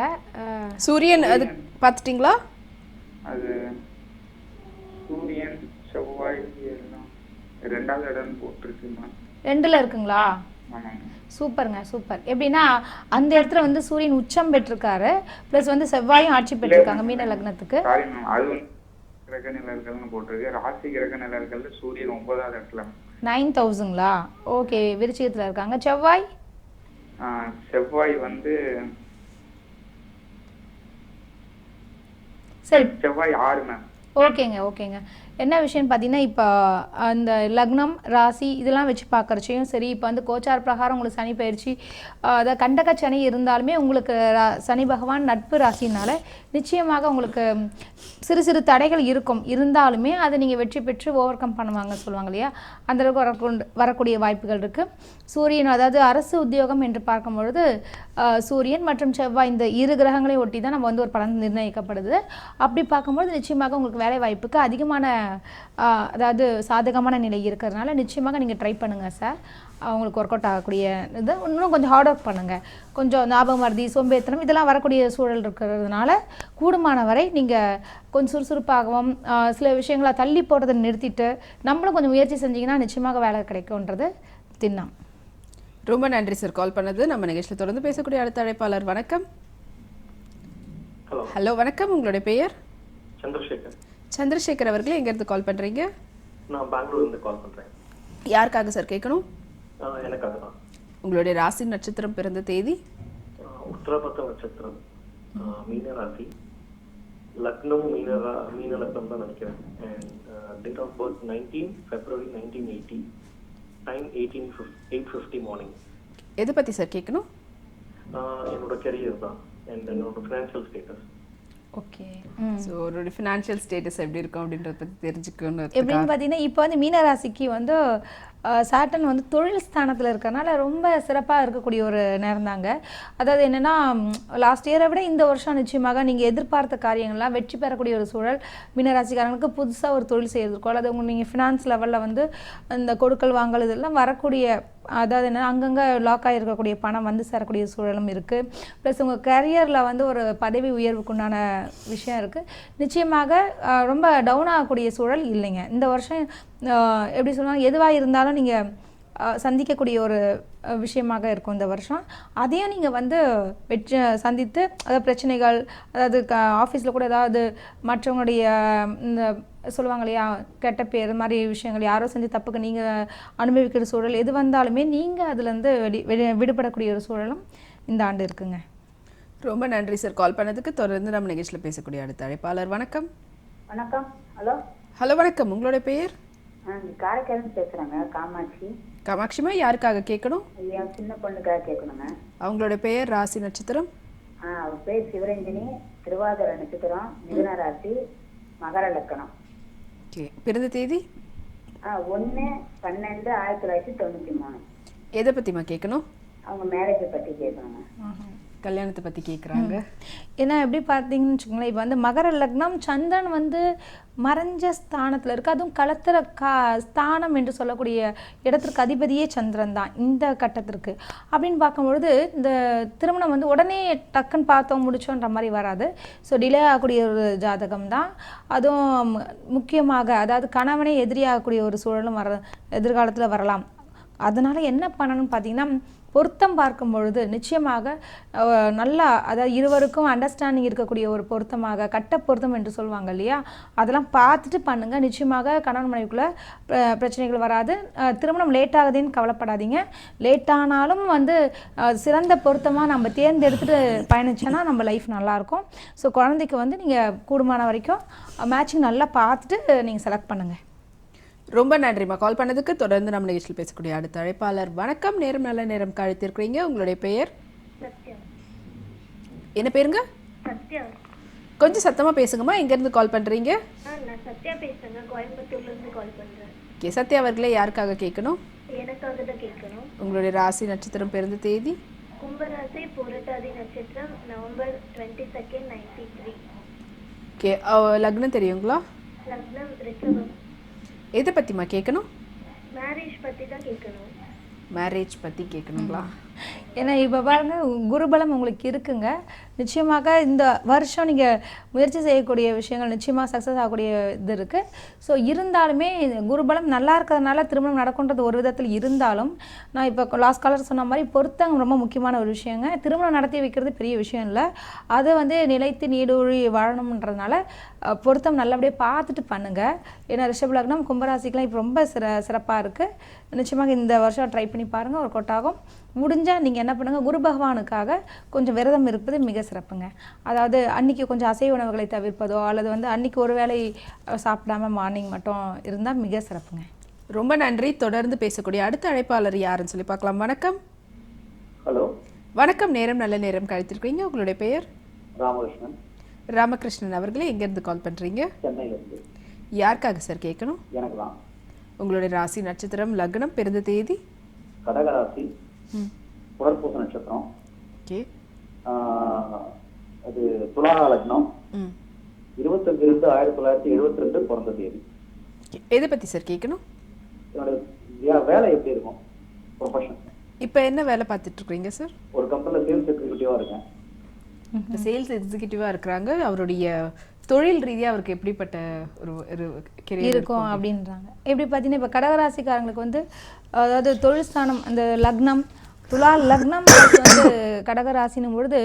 சூரியன் அது பார்த்துட்டீங்களா? அது சூரியன் செவ்வாய் 2வது இடம் போட்டிருக்கு மேம். 2ல இருக்குங்களா? ஆமாங்க. சூப்பருங்க, சூப்பர். எப்படின்னா அந்த இடத்துல வந்து சூரியன் உச்சம் பெற்றிருக்காரு, பிளஸ் வந்து செவ்வாயும் ஆட்சி பெற்றிருக்காங்க மீன லக்னத்துக்கு. சாரி மேம், அது வந்து கிரக நிழல்கள்னு போட்டிருக்கு. ராசி கிரக நிழல்கள்ல சூரியன் 9வது இடத்துல 9000ங்களா? ஓகே. விருச்சிகத்துல இருக்காங்க. செவ்வாய்? செவ்வாய் வந்து சரி செவ்வாய் 6 மேம். ஓகேங்க ஓகேங்க. என்ன விஷயம்னு பார்த்தீங்கன்னா, இப்போ அந்த லக்னம் ராசி இதெல்லாம் வச்சு பார்க்குறச்சையும் சரி, இப்போ வந்து கோச்சார் பிரகாரம் உங்களுக்கு சனி பயிற்சி, அதாவது கண்டக சனி இருந்தாலுமே உங்களுக்கு சனி பகவான் நட்பு ராசினால நிச்சயமாக உங்களுக்கு சிறு சிறு தடைகள் இருக்கும். இருந்தாலுமே அதை நீங்கள் வெற்றி பெற்று ஓவர் கம் பண்ணுவாங்க சொல்லுவாங்க இல்லையா? அந்தளவுக்கு வரக்கூடிய வாய்ப்புகள் இருக்குது. சூரியன் அதாவது அரசு உத்தியோகம் என்று பார்க்கும்பொழுது சூரியன் மற்றும் செவ்வாய் இந்த 2 கிரகங்களை ஒட்டி தான் நம்ம வந்து ஒரு பலன் நிர்ணயிக்கப்படுது. அப்படி பார்க்கும்போது நிச்சயமாக உங்களுக்கு வேலை வாய்ப்புக்கு அதிகமான அதாவது சாதகமான நிலை இருக்கிறதுனால நிச்சயமாக நீங்கள் ட்ரை பண்ணுங்கள் சார். அவங்களுக்கு ஒர்க் அவுட் ஆகக்கூடிய இது. இன்னும் கொஞ்சம் ஹார்ட் ஒர்க் பண்ணுங்கள். கொஞ்சம் ஞாபகம் மருதி, சோம்பேறித்தனம் இதெல்லாம் வரக்கூடிய சூழல் இருக்கிறதுனால கூடுமான வரை நீங்கள் கொஞ்சம் சுறுசுறுப்பாகவும் சில விஷயங்களை தள்ளி போடுறதை நிறுத்திட்டு நம்மளும் கொஞ்சம் முயற்சி செஞ்சிங்கன்னா நிச்சயமாக வேலை கிடைக்கும்ன்றது திண்ணம். ரொம்ப நன்றி சார் கால் பண்ணது. நம்ம நிகழ்ச்சியில் தொடர்ந்து பேசக்கூடிய அடுத்த அழைப்பாளர். வணக்கம். ஹலோ வணக்கம், உங்களுடைய பெயர்? சந்திரசேகர். சந்திரசேகர் அவர்களே, எங்கேருந்து கால் பண்ணுறீங்க? நான் பெங்களூர்லேருந்து கால் பண்ணுறேன். யாருக்காக சார் கேட்கணும்? எனக்காக தான். உங்களுடைய ராசி, நட்சத்திரம், பிறந்த தேதி? உத்திரபத்த நட்சத்திரம், மீன ராசி, லக்னம் மீன லக்னம் தான் நினைக்கிறேன். And date of birth 19 February 1980, time 8:50 morning. எதை பற்றி சார் கேட்கணும்? என்னோட கெரியர் தான் அண்ட் என்னோட ஃபினான்ஷியல் ஸ்டேட்டஸ். ஓகே. ஸோ ஒரு ஃபினான்ஷியல் ஸ்டேட்டஸ் எப்படி இருக்கும் அப்படின்றத பற்றி தெரிஞ்சுக்கணும். எப்படின்னு பார்த்தீங்கன்னா, இப்போ வந்து மீனராசிக்கு வந்து சாட்டன் வந்து தொழில் ஸ்தானத்தில் இருக்கிறனால ரொம்ப சிறப்பாக இருக்கக்கூடிய ஒரு நேரம் தாங்க. அதாவது என்னென்னா, லாஸ்ட் இயரை விட இந்த வருஷம் நிச்சயமாக நீங்கள் எதிர்பார்த்த காரியங்கள்லாம் வெற்றி பெறக்கூடிய ஒரு சூழல். மீனராசிக்காரங்களுக்கு புதுசாக ஒரு தொழில் செய்யறதுக்கோ அல்லது நீங்கள் ஃபினான்ஸ் லெவலில் வந்து இந்த கொடுக்கல் வாங்கல் இதெல்லாம் வரக்கூடிய, அதாவது என்ன அங்கங்கே லாக் ஆகிருக்கக்கூடிய பணம் வந்து சேரக்கூடிய சூழலும் இருக்குது. ப்ளஸ் உங்கள் கரியரில் வந்து ஒரு பதவி உயர்வுக்குண்டான விஷயம் இருக்குது. நிச்சயமாக ரொம்ப டவுன் ஆகக்கூடிய சூழல் இல்லைங்க இந்த வருஷம். எப்படி சொல்லுவாங்க, எதுவாக இருந்தாலும் நீங்கள் சந்திக்கக்கூடிய ஒரு விஷயமாக இருக்கும் இந்த வருஷம். அதையும் நீங்கள் வந்து வெற்றி சந்தித்து, அதாவது பிரச்சனைகள், அதாவது ஆஃபீஸில் கூட ஏதாவது மற்றவங்களுடைய இந்த சொல்லுவாங்க இல்லையா கெட்ட பேர் மாதிரி விஷயங்கள், யாரோ செஞ்ச தப்புக்கு நீங்கள் அனுபவிக்கிற சூழல் எது வந்தாலுமே நீங்கள் அதுலேருந்து விடுபடக்கூடிய ஒரு சூழலும் இந்த ஆண்டு இருக்குங்க. ரொம்ப நன்றி சார் கால் பண்ணதுக்கு. தொடர்ந்து நம்ம நிகழ்ச்சியில் பேசக்கூடிய அடுத்த அழைப்பாளர். வணக்கம். வணக்கம். ஹலோ. ஹலோ வணக்கம். உங்களோட பெயர்? காரைக்கால் பேசுகிறேங்க. காமாட்சி. காமாட்சிமா, யாருக்காக கேட்கணும்? என் சின்ன பொண்ணுக்காக கேட்கணுங்க. அவங்களோட பெயர், ராசி, நட்சத்திரம்? அவர் பேர் சிவரஞ்சனி, திருவாதிரை நட்சத்திரம், மிதுன ராசி, மகர லக்கணம். ஓகே. பிறந்த தேதி? 1/12/1993. எதை பற்றிமா கேட்கணும்? அவங்க மேரேஜை பற்றி கேட்கணுங்க. கல்யாணத்தை பற்றி கேட்குறாங்க. ஏன்னா எப்படி பார்த்தீங்கன்னு வச்சுக்கோங்களேன், இப்போ வந்து மகர லக்னம் சந்திரன் வந்து மறைஞ்ச ஸ்தானத்தில் இருக்குது. அதுவும் களத்திர ஸ்தானம் என்று சொல்லக்கூடிய இடத்திற்கு அதிபதியே சந்திரன் தான் இந்த கட்டத்திற்கு. அப்படின்னு பார்க்கும்பொழுது இந்த திருமணம் வந்து உடனே டக்குன்னு பார்த்தோம் முடிச்சோன்ற மாதிரி வராது. ஸோ டிலே ஆகக்கூடிய ஒரு ஜாதகம் தான். அதுவும் முக்கியமாக அதாவது கணவனே எதிரியாகக்கூடிய ஒரு சூழலும் எதிர்காலத்தில் வரலாம். அதனால் என்ன பண்ணணும்னு பார்த்தீங்கன்னா, பொருத்தம் பார்க்கும் பொழுது நிச்சயமாக நல்லா, அதாவது இருவருக்கும் அண்டர்ஸ்டாண்டிங் இருக்கக்கூடிய ஒரு பொருத்தமாக, கட்ட பொருத்தம் என்று சொல்லுவாங்க இல்லையா, அதெல்லாம் பார்த்துட்டு பண்ணுங்கள். நிச்சயமாக கணவன் மனைவிக்குள்ளே பிரச்சனைகள் வராது. திருமணம் லேட் ஆகுதுன்னு கவலைப்படாதீங்க. லேட்டானாலும் வந்து சிறந்த பொருத்தமாக நம்ம தேர்ந்தெடுத்துட்டு பயணிச்சோன்னா நம்ம லைஃப் நல்லாயிருக்கும். ஸோ குழந்தைக்கு வந்து நீங்கள் கூடுமான வரைக்கும் மேட்சிங் நல்லா பார்த்துட்டு நீங்கள் செலக்ட் பண்ணுங்கள். ரொம்ப நன்றிம்மா கால் பண்ணதுக்கு. தொடர்ந்து நம்ம நிகழ்ச்சியில் பேசக்கூடிய அடுத்த அழைப்பாளர். வணக்கம். நேரம் நல்ல நேரம் கழித்திருக்கிறீங்க. உங்களுடைய பெயர்? என்ன பேருங்க? கொஞ்சம் சத்தமாக பேசுங்கம்மா. எங்கேருந்து கால் பண்ணுறீங்க? நான் சத்யா பேசுறேங்க. கோயம்புத்தூர்லேருந்து கால் பண்ணுறேன். ஓகே. சத்யா அவர்களே, யாருக்காக கேட்கணும்? எனக்காக தான் கேட்கணும். உங்களுடைய ராசி, நட்சத்திரம், பிறந்த தேதி? கும்பராசி, புரட்டாதி நட்சத்திரம், நவம்பர் 22, 93. ஓகே. லக்னம் தெரியுங்களா? லக்னம் ரிஷபம். எதை பற்றிமா கேட்கணும்? மேரேஜ் பற்றி தான் கேட்கணும். மேரேஜ் பற்றி கேட்கணுங்களா? ஏன்னா இப்போ பாருங்க, குருபலம் உங்களுக்கு இருக்குங்க. நிச்சயமாக இந்த வருஷம் நீங்கள் முயற்சி செய்யக்கூடிய விஷயங்கள் நிச்சயமாக சக்ஸஸ் ஆகக்கூடிய இது இருக்குது. ஸோ இருந்தாலுமே குருபலம் நல்லா இருக்கிறதுனால திருமணம் நடக்குன்றது ஒரு விதத்தில் இருந்தாலும், நான் இப்போ லாஸ்ட் காலர் சொன்ன மாதிரி பொருத்தம் ரொம்ப முக்கியமான ஒரு விஷயங்க. திருமணம் நடத்தி வைக்கிறது பெரிய விஷயம் இல்லை. அதை வந்து நிலைத்து நீடூழி வாழணுன்றதுனால பொருத்தம் நல்லபடியாக பார்த்துட்டு பண்ணுங்கள். ஏன்னா ரிஷப லக்னம், கும்பராசிக்கெலாம் இப்போ ரொம்ப சிறப்பாக இருக்குது. நிச்சயமாக இந்த வருஷம் ட்ரை பண்ணி பாருங்கள், ஒரு கொட்டாகும். முடிஞ்சால் நீங்கள் என்ன பண்ணுங்கள், குரு பகவானுக்காக கொஞ்சம் விரதம் இருப்பது மிக சிறப்புங்க. அதாவது அன்றைக்கி கொஞ்சம் அசைவ உணவுகளை தவிர்ப்பதோ, அல்லது வந்து அன்றைக்கி ஒரு வேளை சாப்பிடாம மார்னிங் மட்டும் இருந்தால் மிக சிறப்புங்க. ரொம்ப நன்றி. தொடர்ந்து பேசக்கூடிய அடுத்த அழைப்பாளர் யாருன்னு சொல்லி பார்க்கலாம். வணக்கம். ஹலோ. வணக்கம். நேரம் நல்ல நேரம் கழித்திருக்கீங்க. உங்களுடைய பெயர்? ராமகிருஷ்ணன். ராமகிருஷ்ணன் அவர்களே, எங்கேருந்து கால் பண்ணுறீங்க? சென்னையிலிருந்து. யாருக்காக சார் கேட்கணும்? எனக்கு தான். உங்களுடைய ராசி, நட்சத்திரம், லக்னம், பிறந்த தேதி? கடகராசி, புனர்பூச நட்சத்திரம். ஓகே. அது துலா லக்னம். 25/2/1972 பிறந்த தேதி. எதை பற்றி சார் கேட்கணும்? என்னோட வேலை எப்படி இருக்கும், ப்ரொஃபஷன்? இப்போ என்ன வேலை பார்த்துட்டு இருக்கீங்க சார்? ஒரு கம்பெனியில் சேல்ஸ் எக்ஸிக்யூட்டிவாக இருக்கேன். சேல்ஸ் எக்ஸிக்யூட்டிவாக இருக்கிறாங்க. அவருடைய தொழில் ரீதியாக அவருக்கு எப்படிப்பட்ட ஒரு கெரியர் இருக்கும் அப்படின்றாங்க. எப்படி பார்த்தீங்கன்னா, இப்போ கடகராசிக்காரங்களுக்கு வந்து அதாவது தொழில் ஸ்தானம், அந்த லக்னம், துலா லக்னம் வந்து கடகராசினும் பொழுது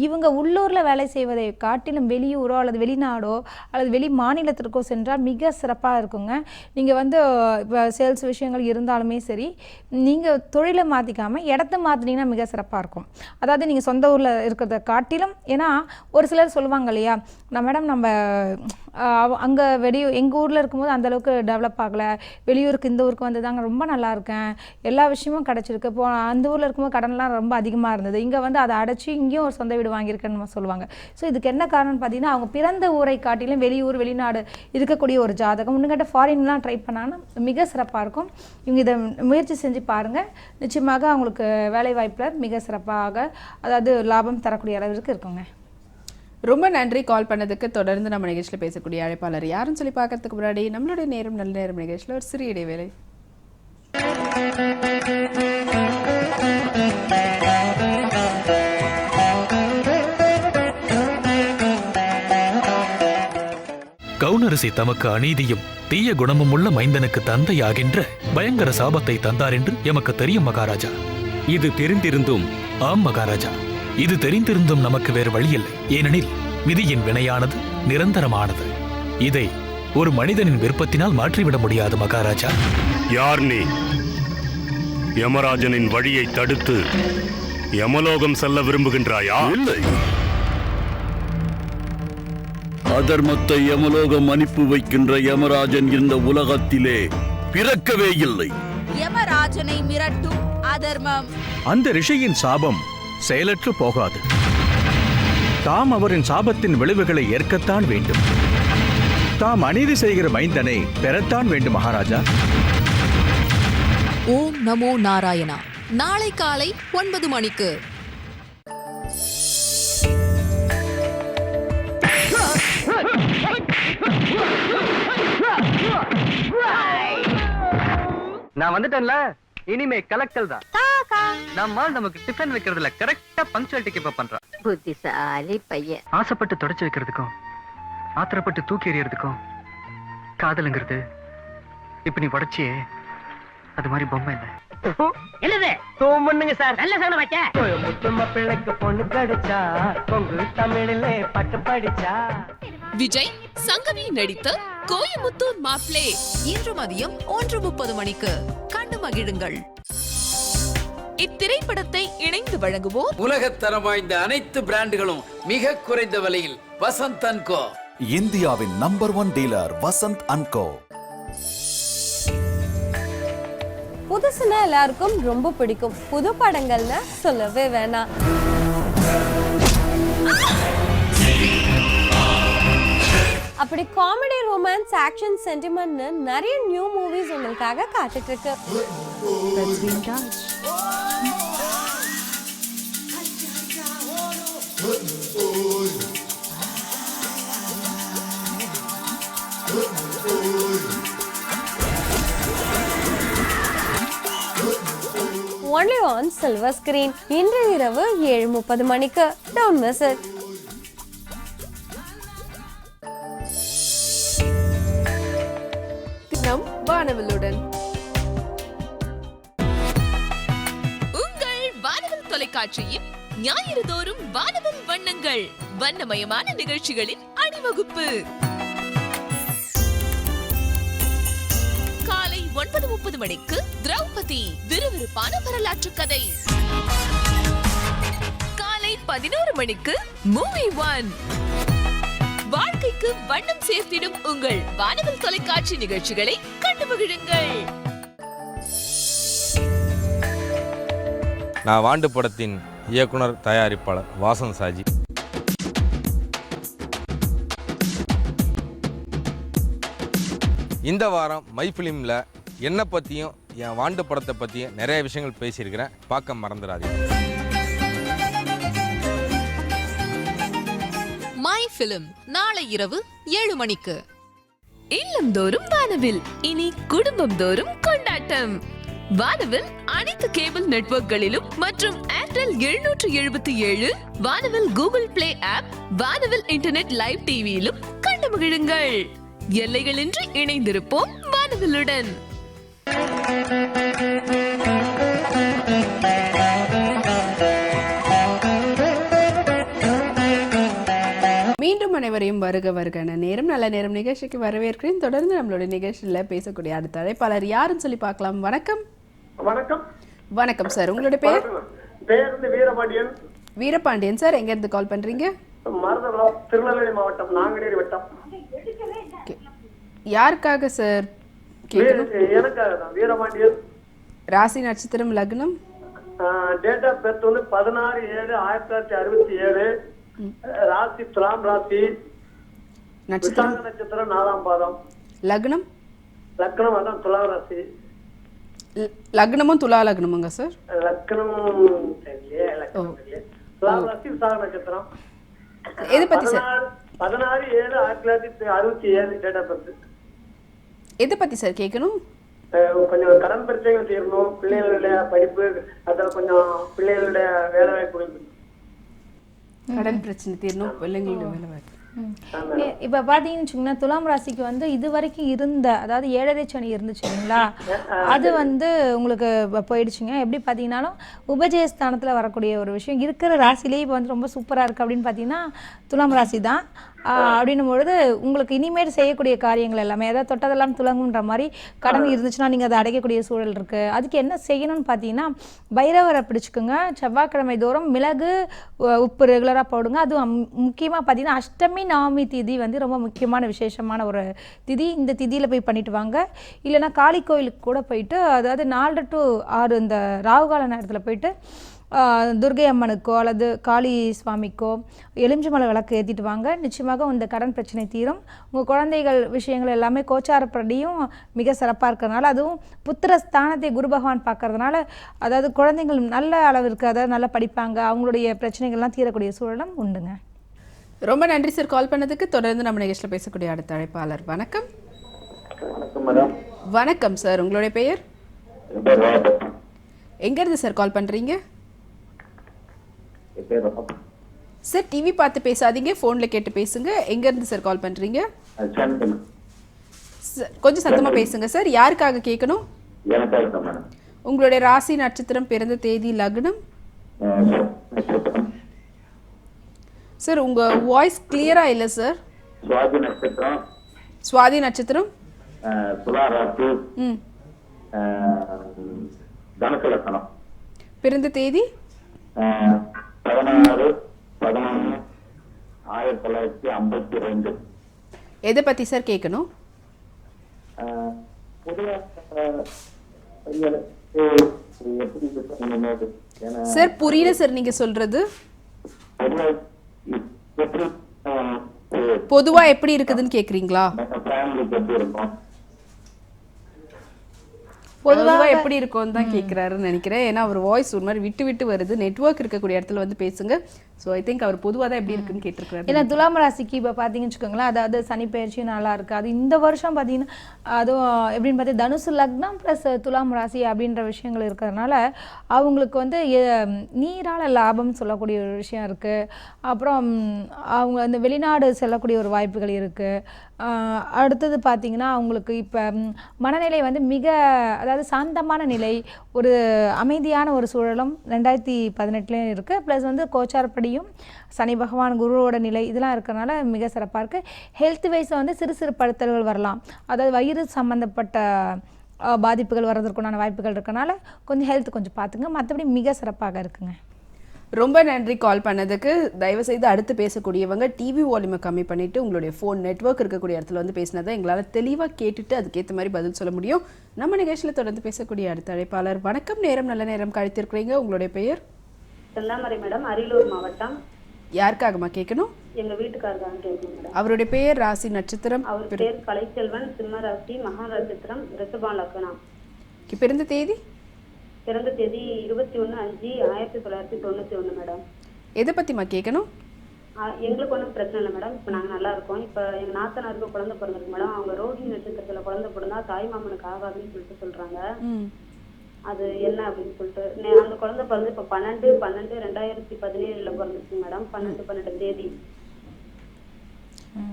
இவங்க உள்ளூரில் வேலை செய்வதை காட்டிலும் வெளியூரோ அல்லது வெளிநாடோ அல்லது வெளி மாநிலத்திற்கோ சென்றால் மிக சிறப்பாக இருக்குங்க. நீங்கள் வந்து இப்போ சேல்ஸ் விஷயங்கள் இருந்தாலுமே சரி, நீங்கள் தொழிலை மாற்றிக்காமல் இடத்த மாற்றினீங்கன்னா மிக சிறப்பாக இருக்கும். அதாவது நீங்கள் சொந்த ஊரில் இருக்கிறத காட்டிலும், ஏன்னா ஒரு சிலர் சொல்லுவாங்க இல்லையா, மேடம் நம்ம அங்கே எங்கள் ஊரில் இருக்கும்போது அந்தளவுக்கு டெவலப் ஆகலை, வெளியூருக்கு இந்த ஊருக்கு வந்து தாங்க ரொம்ப நல்லா இருக்கேன், எல்லா விஷயமும் கிடச்சிருக்கு, இப்போ அந்த ஊரில் இருக்கும்போது கடன்லாம் ரொம்ப அதிகமாக இருந்தது, இங்கே வந்து அதை அடைச்சி இங்கேயும் ஒரு சொந்த வீடு வாங்கியிருக்கேன்னு சொல்லுவாங்க. ஸோ இதுக்கு என்ன காரணம்னு பார்த்தீங்கன்னா, அவங்க பிறந்த ஊரை காட்டிலும் வெளியூர் வெளிநாடு இருக்கக்கூடிய ஒரு ஜாதகம். இன்னும் ஃபாரின்லாம் ட்ரை பண்ணாங்கன்னா மிக சிறப்பாக இருக்கும். இவங்க இதை முயற்சி செஞ்சு பாருங்கள். நிச்சயமாக அவங்களுக்கு வேலைவாய்ப்பில் மிக சிறப்பாக, அதாவது லாபம் தரக்கூடிய அளவிற்கு இருக்குங்க. ரொம்ப நன்றி கால் பண்ணதுக்கு. தொடர்ந்து நம்ம நிகழ்ச்சியில் பேசக்கூடிய அழைப்பாளர் யாருன்னு சொல்லி பார்க்கறதுக்கு முன்னாடி நம்மளுடைய நேரம் நல்ல நேரம் நிகழ்ச்சியில் ஒரு சிறிய இடைவேளை. கவுனரசி இளவரசி தமக்கு அநீதியும் தீய குணமும் உள்ள மைந்தனுக்கு தந்தையாகின்ற பயங்கர சாபத்தை தந்தார் என்று எமக்கு தெரியும் மகாராஜா. இது தெரிந்திருந்தும்? ஆம் மகாராஜா, இது தெரிந்திருந்தும் நமக்கு வேறு வழியில்லை. ஏனெனில் விதியின் வினையானது நிரந்தரமானது. இதை ஒரு மனிதனின் விருப்பத்தினால் மாற்றிவிட முடியாது மகாராஜா. யார் நீ? யமராஜனின் வழியை தடுத்து யமலோகம் செல்ல விரும்புகின்றாயா? இல்லை, அதர்மத்தை யமலோகம் அனுப்பி வைக்கின்ற யமராஜன் இந்த உலகத்திலே பிறக்கவே இல்லை. யமராஜனை மிரட்டும் அதர்மம். அந்த ரிஷியின் சாபம் செயலற்று போகாது. தாம் அவரின் சாபத்தின் விளைவுகளை ஏற்கத்தான் வேண்டும். தாம் அநீதி செய்கிற மைந்தனை பெறத்தான் வேண்டும் மகாராஜா. ஓம் நமோ நாராயணா. நாளை காலை 9 மணிக்கு. நான் வந்துட்டேன்ல, இனிமே கலெக்டர் தான். நம்மால் நமக்கு டிஃபன் வைக்கிறதுல கரெக்டா பங்க்சுவாலிட்டி கீப் அப் பண்றான். புத்திசாலி பையன். ஆசைப்பட்டு தொடச்சு வைக்கிறதுக்கும் ஆத்திரப்பட்டு தூக்கி எறியறதுக்கும் காதலுங்கிறது இப்ப நீ உடைச்சியே அது மாதிரி பொம்மை இல்லை. என்னது தூமுன்னுங்க சார், நல்ல சவுண்ட் வைக்க. முத்தும்மா பிள்ளைக்கு பொண்ணு கிடைச்சா பொங்கு தமிழிலே பட்டு படிச்சா. விஜய் சங்கவி நடித்த கோயமுத்தூர் மாப்ளே இன்று மதியம் 1:30 மணிக்கு கண்டு மகிழுங்கள். இத்திரைப்படத்தை இணைந்து வழங்குவோர் உலகத்தரம் வாய்ந்த அனைத்து பிராண்டுகளும் மிக குறைந்த விலையில் வசந்த் அண்ட் கோ. இந்தியாவின் நம்பர் 1 டீலர் வசந்த் அண்ட் கோ. புதுசுனா எல்லாருக்கும் ரொம்ப பிடிக்கும். புது படங்கள்னா சொல்லவே வேணாம். அப்படி காமெடி, ரொமான்ஸ், ஆக்ஷன், சென்டிமெண்ட்னு நிறைய நியூ மூவிஸ் உங்களுக்காக காத்துட்டு இருக்கு. Only on silver screen. இன்று இரவு 7:30 மணிக்கு. Don't miss it. நம் வானவிலுடன் உங்கள் வானவில் தொலைக்காட்சியின் ஞாயிறு தோறும் வானவில் வண்ணங்கள் வண்ணமயமான நிகழ்ச்சிகளின் அணிவகுப்பு. காலை 9:30 மணிக்கு திரௌபதி விறுவிறுப்பான வரலாற்று கதை. காலை 11 மணிக்கு மூவி 1. வாழ்க்கைக்கு வண்ணம் சேர்த்திடும் உங்கள் வானவில் தொலைக்காட்சி நிகழ்ச்சிகளை கண்டு மகிழுங்கள். நான் வாண்டு படத்தின் இயக்குனர் தயாரிப்பாளர் வாசன் சாஜி. இந்த வாரம் மை ஃபிலிமில் என்னை பற்றியும் என் வாண்டு படத்தை பற்றியும் நிறைய விஷயங்கள் பேசியிருக்கிறேன். பார்க்க மறந்துடாதீங்க. மை ஃபிலிம் நாளை இரவு 7 மணிக்கு. இல்லந்தோறும் வானவில், இனி குடும்பம் தோறும் கொண்டாட்டம். வானவில் அனைத்து கேபிள் நெட்வொர்க்குகளிலும் மற்றும் ஏர்டெல் 777, வானவில் கூகுள் பிளே ஆப், வானவில் இன்டர்நெட் லைவ் டிவியிலும் கண்டு மகிழுங்கள். எல்லைகளின்றி இணைந்திருப்போம் வானவிலுடன். மீண்டும் அனைவரையும் வருக வருகன நேரம் நல்ல நேரம் நிகழ்ச்சிக்கு வரவேற்கிறேன். தொடர்ந்து நம்மளுடைய நிகழ்ச்சியில பேசக்கூடிய அடுத்த அழைப்பாளர் யாருன்னு சொல்லி பார்க்கலாம். வணக்கம். வணக்கம். வணக்கம் சார், உங்களுடைய பேர்? பேர் வீரபாண்டியன். வீரபாண்டியன் சார், எங்க இருந்து கால் பண்றீங்க? மருதகுளம், திருநெல்வேலி மாவட்டம், நாங்குநேரி வட்டம். யாருக்காக சார்? எனக்காக தான். வீரபாண்டியன். ராசி, நட்சத்திரம், லக்னம்? டேட் ஆஃப் பர்த் வந்து 16/7/1967. ராசி துலாம் ராசி. நட்சத்திரம் நட்சத்திரம் 4ஆம் பாதம். லக்னம்? லக்னம் அதான் துலா ராசி. லக்னமும் துலா லக்னமுங்க சார்? லக்னம் துலா ராசி, விசாக நட்சத்திரம். எது பத்தி சார்? 16/7/1967 date of birth. எது பத்தி சார் கேட்கணும்? கொஞ்சம் கடன் பிரச்சனைகள் தீரணும், பிள்ளைகளுடைய படிப்பு, அதில் கொஞ்சம் பிள்ளைகளுடைய வேலை வாய்ப்பு. கடன் பிரச்சனை தீரணும், பிள்ளைங்களுடைய வேலை வாய்ப்பு. இப்போ பார்த்தீங்கன்னு வச்சுக்கோங்கன்னா துலாம் ராசிக்கு வந்து இது வரைக்கும் இருந்த அதாவது 7.5 சனி இருந்துச்சு இல்லைங்களா, அது வந்து உங்களுக்கு போயிடுச்சுங்க. எப்படி பார்த்தீங்கன்னாலும் உபஜயஸ்தானத்தில் வரக்கூடிய ஒரு விஷயம் இருக்கிற ராசிலேயே இப்போ வந்து ரொம்ப சூப்பராக இருக்குது அப்படின்னு பார்த்தீங்கன்னா துலாம் ராசி தான். அப்படின்னும் பொழுது உங்களுக்கு இனிமேல் செய்யக்கூடிய காரியங்கள் எல்லாமே அதாவது தொட்டதெல்லாம் துலங்குன்ற மாதிரி கடன் இருந்துச்சுன்னா நீங்கள் அதை அடைக்கக்கூடிய சூழல் இருக்குது. அதுக்கு என்ன செய்யணும்னு பார்த்தீங்கன்னா பைரவரை பிடிச்சிக்கோங்க. செவ்வாய்க்கிழமை தோறும் மிளகு உப்பு ரெகுலராக போடுங்க. அதுவும் முக்கியமாக பார்த்தீங்கன்னா அஷ்டமி நவமி திதி வந்து ரொம்ப முக்கியமான விசேஷமான ஒரு திதி. இந்த திதியில் போய் பண்ணிட்டு வாங்க. இல்லைன்னா காளி கோயிலுக்கு கூட போயிட்டு அதாவது 4 to 6 இந்த ராகுகால நேரத்தில் போயிட்டு துர்கை அம்மனுக்கோ அல்லது காளி சுவாமிக்கோ எலுமிச்சம்பழ விளக்கு ஏற்றிட்டு வாங்க. நிச்சயமாக இந்த கடன் பிரச்சனை தீரும். உங்கள் குழந்தைகள் விஷயங்கள் எல்லாமே கோச்சாரப்படியும் மிக சிறப்பாக இருக்கிறதுனால, அதுவும் புத்திர ஸ்தானத்தை குரு பகவான் பார்க்கறதுனால அதாவது குழந்தைகள் நல்ல அளவிற்கு அதாவது நல்லா படிப்பாங்க. அவங்களுடைய பிரச்சனைகள்லாம் தீரக்கூடிய சூழலும் உண்டுங்க. ரொம்ப நன்றி சார் கால் பண்ணதுக்கு. தொடர்ந்து நம்ம நிகழ்ச்சியில் பேசக்கூடிய அடுத்த அழைப்பாளர். வணக்கம். வணக்கம் சார், உங்களுடைய பெயர்? எங்கேருந்து சார் கால் பண்ணுறீங்க? சார் டிவி பார்த்து பேசாதீங்க, ஃபோனில் கேட்டு பேசுங்க. எங்கேருந்து சார் கால் பண்ணுறீங்க? கொஞ்சம் சத்தமாக பேசுங்க சார். யாருக்காக கேட்கணும்? உங்களுடைய ராசி, நட்சத்திரம், பிறந்த தேதி, லக்னம். சார் உங்கள் வாய்ஸ் கிளியராக இல்லை சார். சுவாதி நட்சத்திரம், பிறந்த தேதி 16/11/1952. எதை பற்றி சார் கேட்கணும்? சார் புரியல சார் நீங்க சொல்றது. பொதுவா எப்படி இருக்குதுன்னு கேக்குறீங்களா? பொதுவாக எப்படி இருக்கும்னு தான் கேட்குறாருன்னு நினைக்கிறேன். ஏன்னா அவர் வாய்ஸ் ஒரு மாதிரி விட்டு விட்டு வருது. நெட்வொர்க் இருக்கக்கூடிய இடத்துல வந்து பேசுங்க. ஸோ ஐ திங்க் அவர் பொதுவாக தான் எப்படி இருக்குன்னு கேட்டிருக்காரு. ஏன்னா துலாம் ராசிக்கு இப்போ பார்த்தீங்கன்னு வச்சுக்கோங்களேன், அதாவது சனி பயிற்சியும் நல்லா இருக்குது. அது இந்த வருஷம் பார்த்தீங்கன்னா அதுவும் எப்படின்னு பார்த்தீங்கன்னா தனுசு லக்னம் ப்ளஸ் துலாம் ராசி அப்படின்ற விஷயங்கள் இருக்கிறதுனால அவங்களுக்கு வந்து நீரால் லாபம் சொல்லக்கூடிய ஒரு விஷயம் இருக்குது. அப்புறம் அவங்க அந்த வெளிநாடு செல்லக்கூடிய ஒரு வாய்ப்புகள் இருக்குது. அடுத்தது பார்த்திங்கன்னா அவங்களுக்கு இப்போ மனநிலை வந்து மிக அதாவது சாந்தமான நிலை, ஒரு அமைதியான ஒரு சூழலும் 2018 இருக்குது. ப்ளஸ் வந்து கோச்சாரப்படியும் சனி பகவான் குருவோட நிலை இதெல்லாம் இருக்கிறனால மிக சிறப்பாக இருக்குது. ஹெல்த் வைஸை வந்து சிறு சிறு படுத்தல்கள் வரலாம். அதாவது வயிறு சம்மந்தப்பட்ட பாதிப்புகள் வர்றதுக்குண்டான வாய்ப்புகள் இருக்கனால கொஞ்சம் ஹெல்த் கொஞ்சம் பார்த்துங்க. மற்றபடி மிக சிறப்பாக இருக்குங்க. ரொம்ப நன்றி கால் பண்ணதுக்கு. தயவுசெய்து அடுத்து பேசக்கூடியவங்க டிவி வால்யூமை கம்மி பண்ணிவிட்டு உங்களுடைய ஃபோன் நெட்வொர்க் இருக்கக்கூடிய இடத்துல வந்து பேசினதான் எங்களால் தெளிவாக கேட்டுட்டு அதுக்கேற்ற மாதிரி பதில் சொல்ல முடியும். நம்ம நிகழ்ச்சியில் தொடர்ந்து பேசக்கூடிய அடுத்த அழைப்பாளர். வணக்கம். நேரம் நல்ல நேரம் கழித்திருக்கிறீங்க. உங்களுடைய பெயர்? செந்தாமரை மேடம், அரியலூர் மாவட்டம். யாருக்காகமா கேட்கணும்? எங்க வீட்டுக்காரங்க கேட்கணும் மேடம். அவருடைய பெயர், ராசி, நட்சத்திரம்? அவர் பேர் கலைச்செல்வன், சிம்ம ராசி, மகா நட்சத்திரம், ரிஷபம் லக்னம். பிறந்த தேதி? பிறந்த தேதி 21/5/1991 மேடம். எதை பற்றிமா கேட்கணும்? எங்களுக்கு ஒன்றும் பிரச்சனை இல்லை மேடம். இப்போ நாங்கள் நல்லா இருக்கோம். இப்போ எங்கள் நாத்தனாருக்கு குழந்தை பிறந்திருக்கு மேடம். அவங்க ரோஹிணி நட்சத்திரத்தில் குழந்தை பிறந்தா தாய் மாமனுக்கு ஆகாதுன்னு சொல்லிட்டு சொல்கிறாங்க. அது என்ன அப்படின்னு சொல்லிட்டு அந்த குழந்தை பிறந்து இப்போ 12/12/2017 பிறந்துச்சு மேடம். 12 தேதி.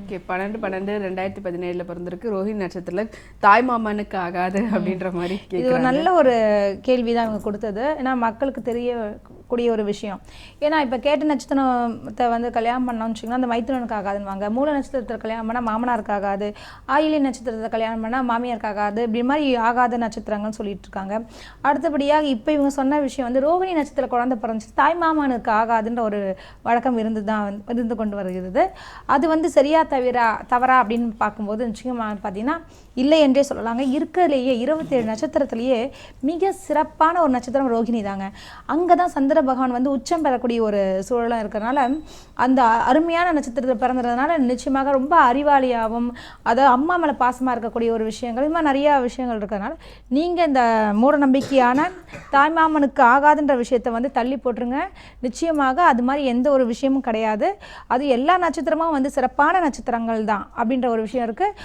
ஓகே, 12/12/2017 பிறந்திருக்கு. ரோஹிணி நட்சத்திரத்தில் தாய் மாமனுக்கு ஆகாது அப்படின்ற மாதிரி இது ஒரு நல்ல ஒரு கேள்வி தான் அவங்க கொடுத்தது. ஏன்னா மக்களுக்கு தெரியக்கூடிய ஒரு விஷயம். ஏன்னா இப்போ கேட்ட நட்சத்திரத்தை வந்து கல்யாணம் பண்ணோம்னு வச்சுக்கோங்கன்னா அந்த மைத்துனனுக்கு ஆகாதுன்னுவாங்க. மூல நட்சத்திரத்தை கல்யாணம் பண்ணால் மாமனாருக்கு ஆகாது. ஆயிலி நட்சத்திரத்தை கல்யாணம் பண்ணால் மாமியாருக்கு ஆகாது. இப்படி மாதிரி ஆகாத நட்சத்திரங்கள்னு சொல்லிட்டு இருக்காங்க. அடுத்தபடியாக இப்போ இவங்க சொன்ன விஷயம் வந்து ரோஹிணி நட்சத்திரம் குழந்தை பிறந்துச்சு தாய் மாமனுக்கு ஆகாதுன்ற ஒரு வழக்கம் இருந்து கொண்டு வருகிறது. அது வந்து சரியா தவறா அப்படின்னு பார்க்கும்போது நிச்சயமா பார்த்தீங்கன்னா இல்லை என்றே சொல்லலாங்க. இருக்கிறதுலேயே 27 நட்சத்திரத்திலேயே மிக சிறப்பான ஒரு நட்சத்திரம் ரோகிணி தாங்க. அங்கே தான் சந்திர பகவான் வந்து உச்சம் பெறக்கூடிய ஒரு சூழலாக இருக்கிறனால அந்த அருமையான நட்சத்திரத்தில் பிறந்ததுனால நிச்சயமாக ரொம்ப அறிவாளியாகவும் அதாவது அம்மா மேலே பாசமாக இருக்கக்கூடிய ஒரு விஷயங்கள் இது மாதிரி நிறையா விஷயங்கள் இருக்கிறதுனால நீங்கள் இந்த மூட நம்பிக்கையான தாய்மாமனுக்கு ஆகாதுன்ற விஷயத்தை வந்து தள்ளி போட்டுருங்க. நிச்சயமாக அது மாதிரி எந்த ஒரு விஷயமும் கிடையாது. அது எல்லா நட்சத்திரமும் வந்து சிறப்பான நட்சத்திரங்கள் தான் அப்படின்ற ஒரு விஷயம் இருக்குது.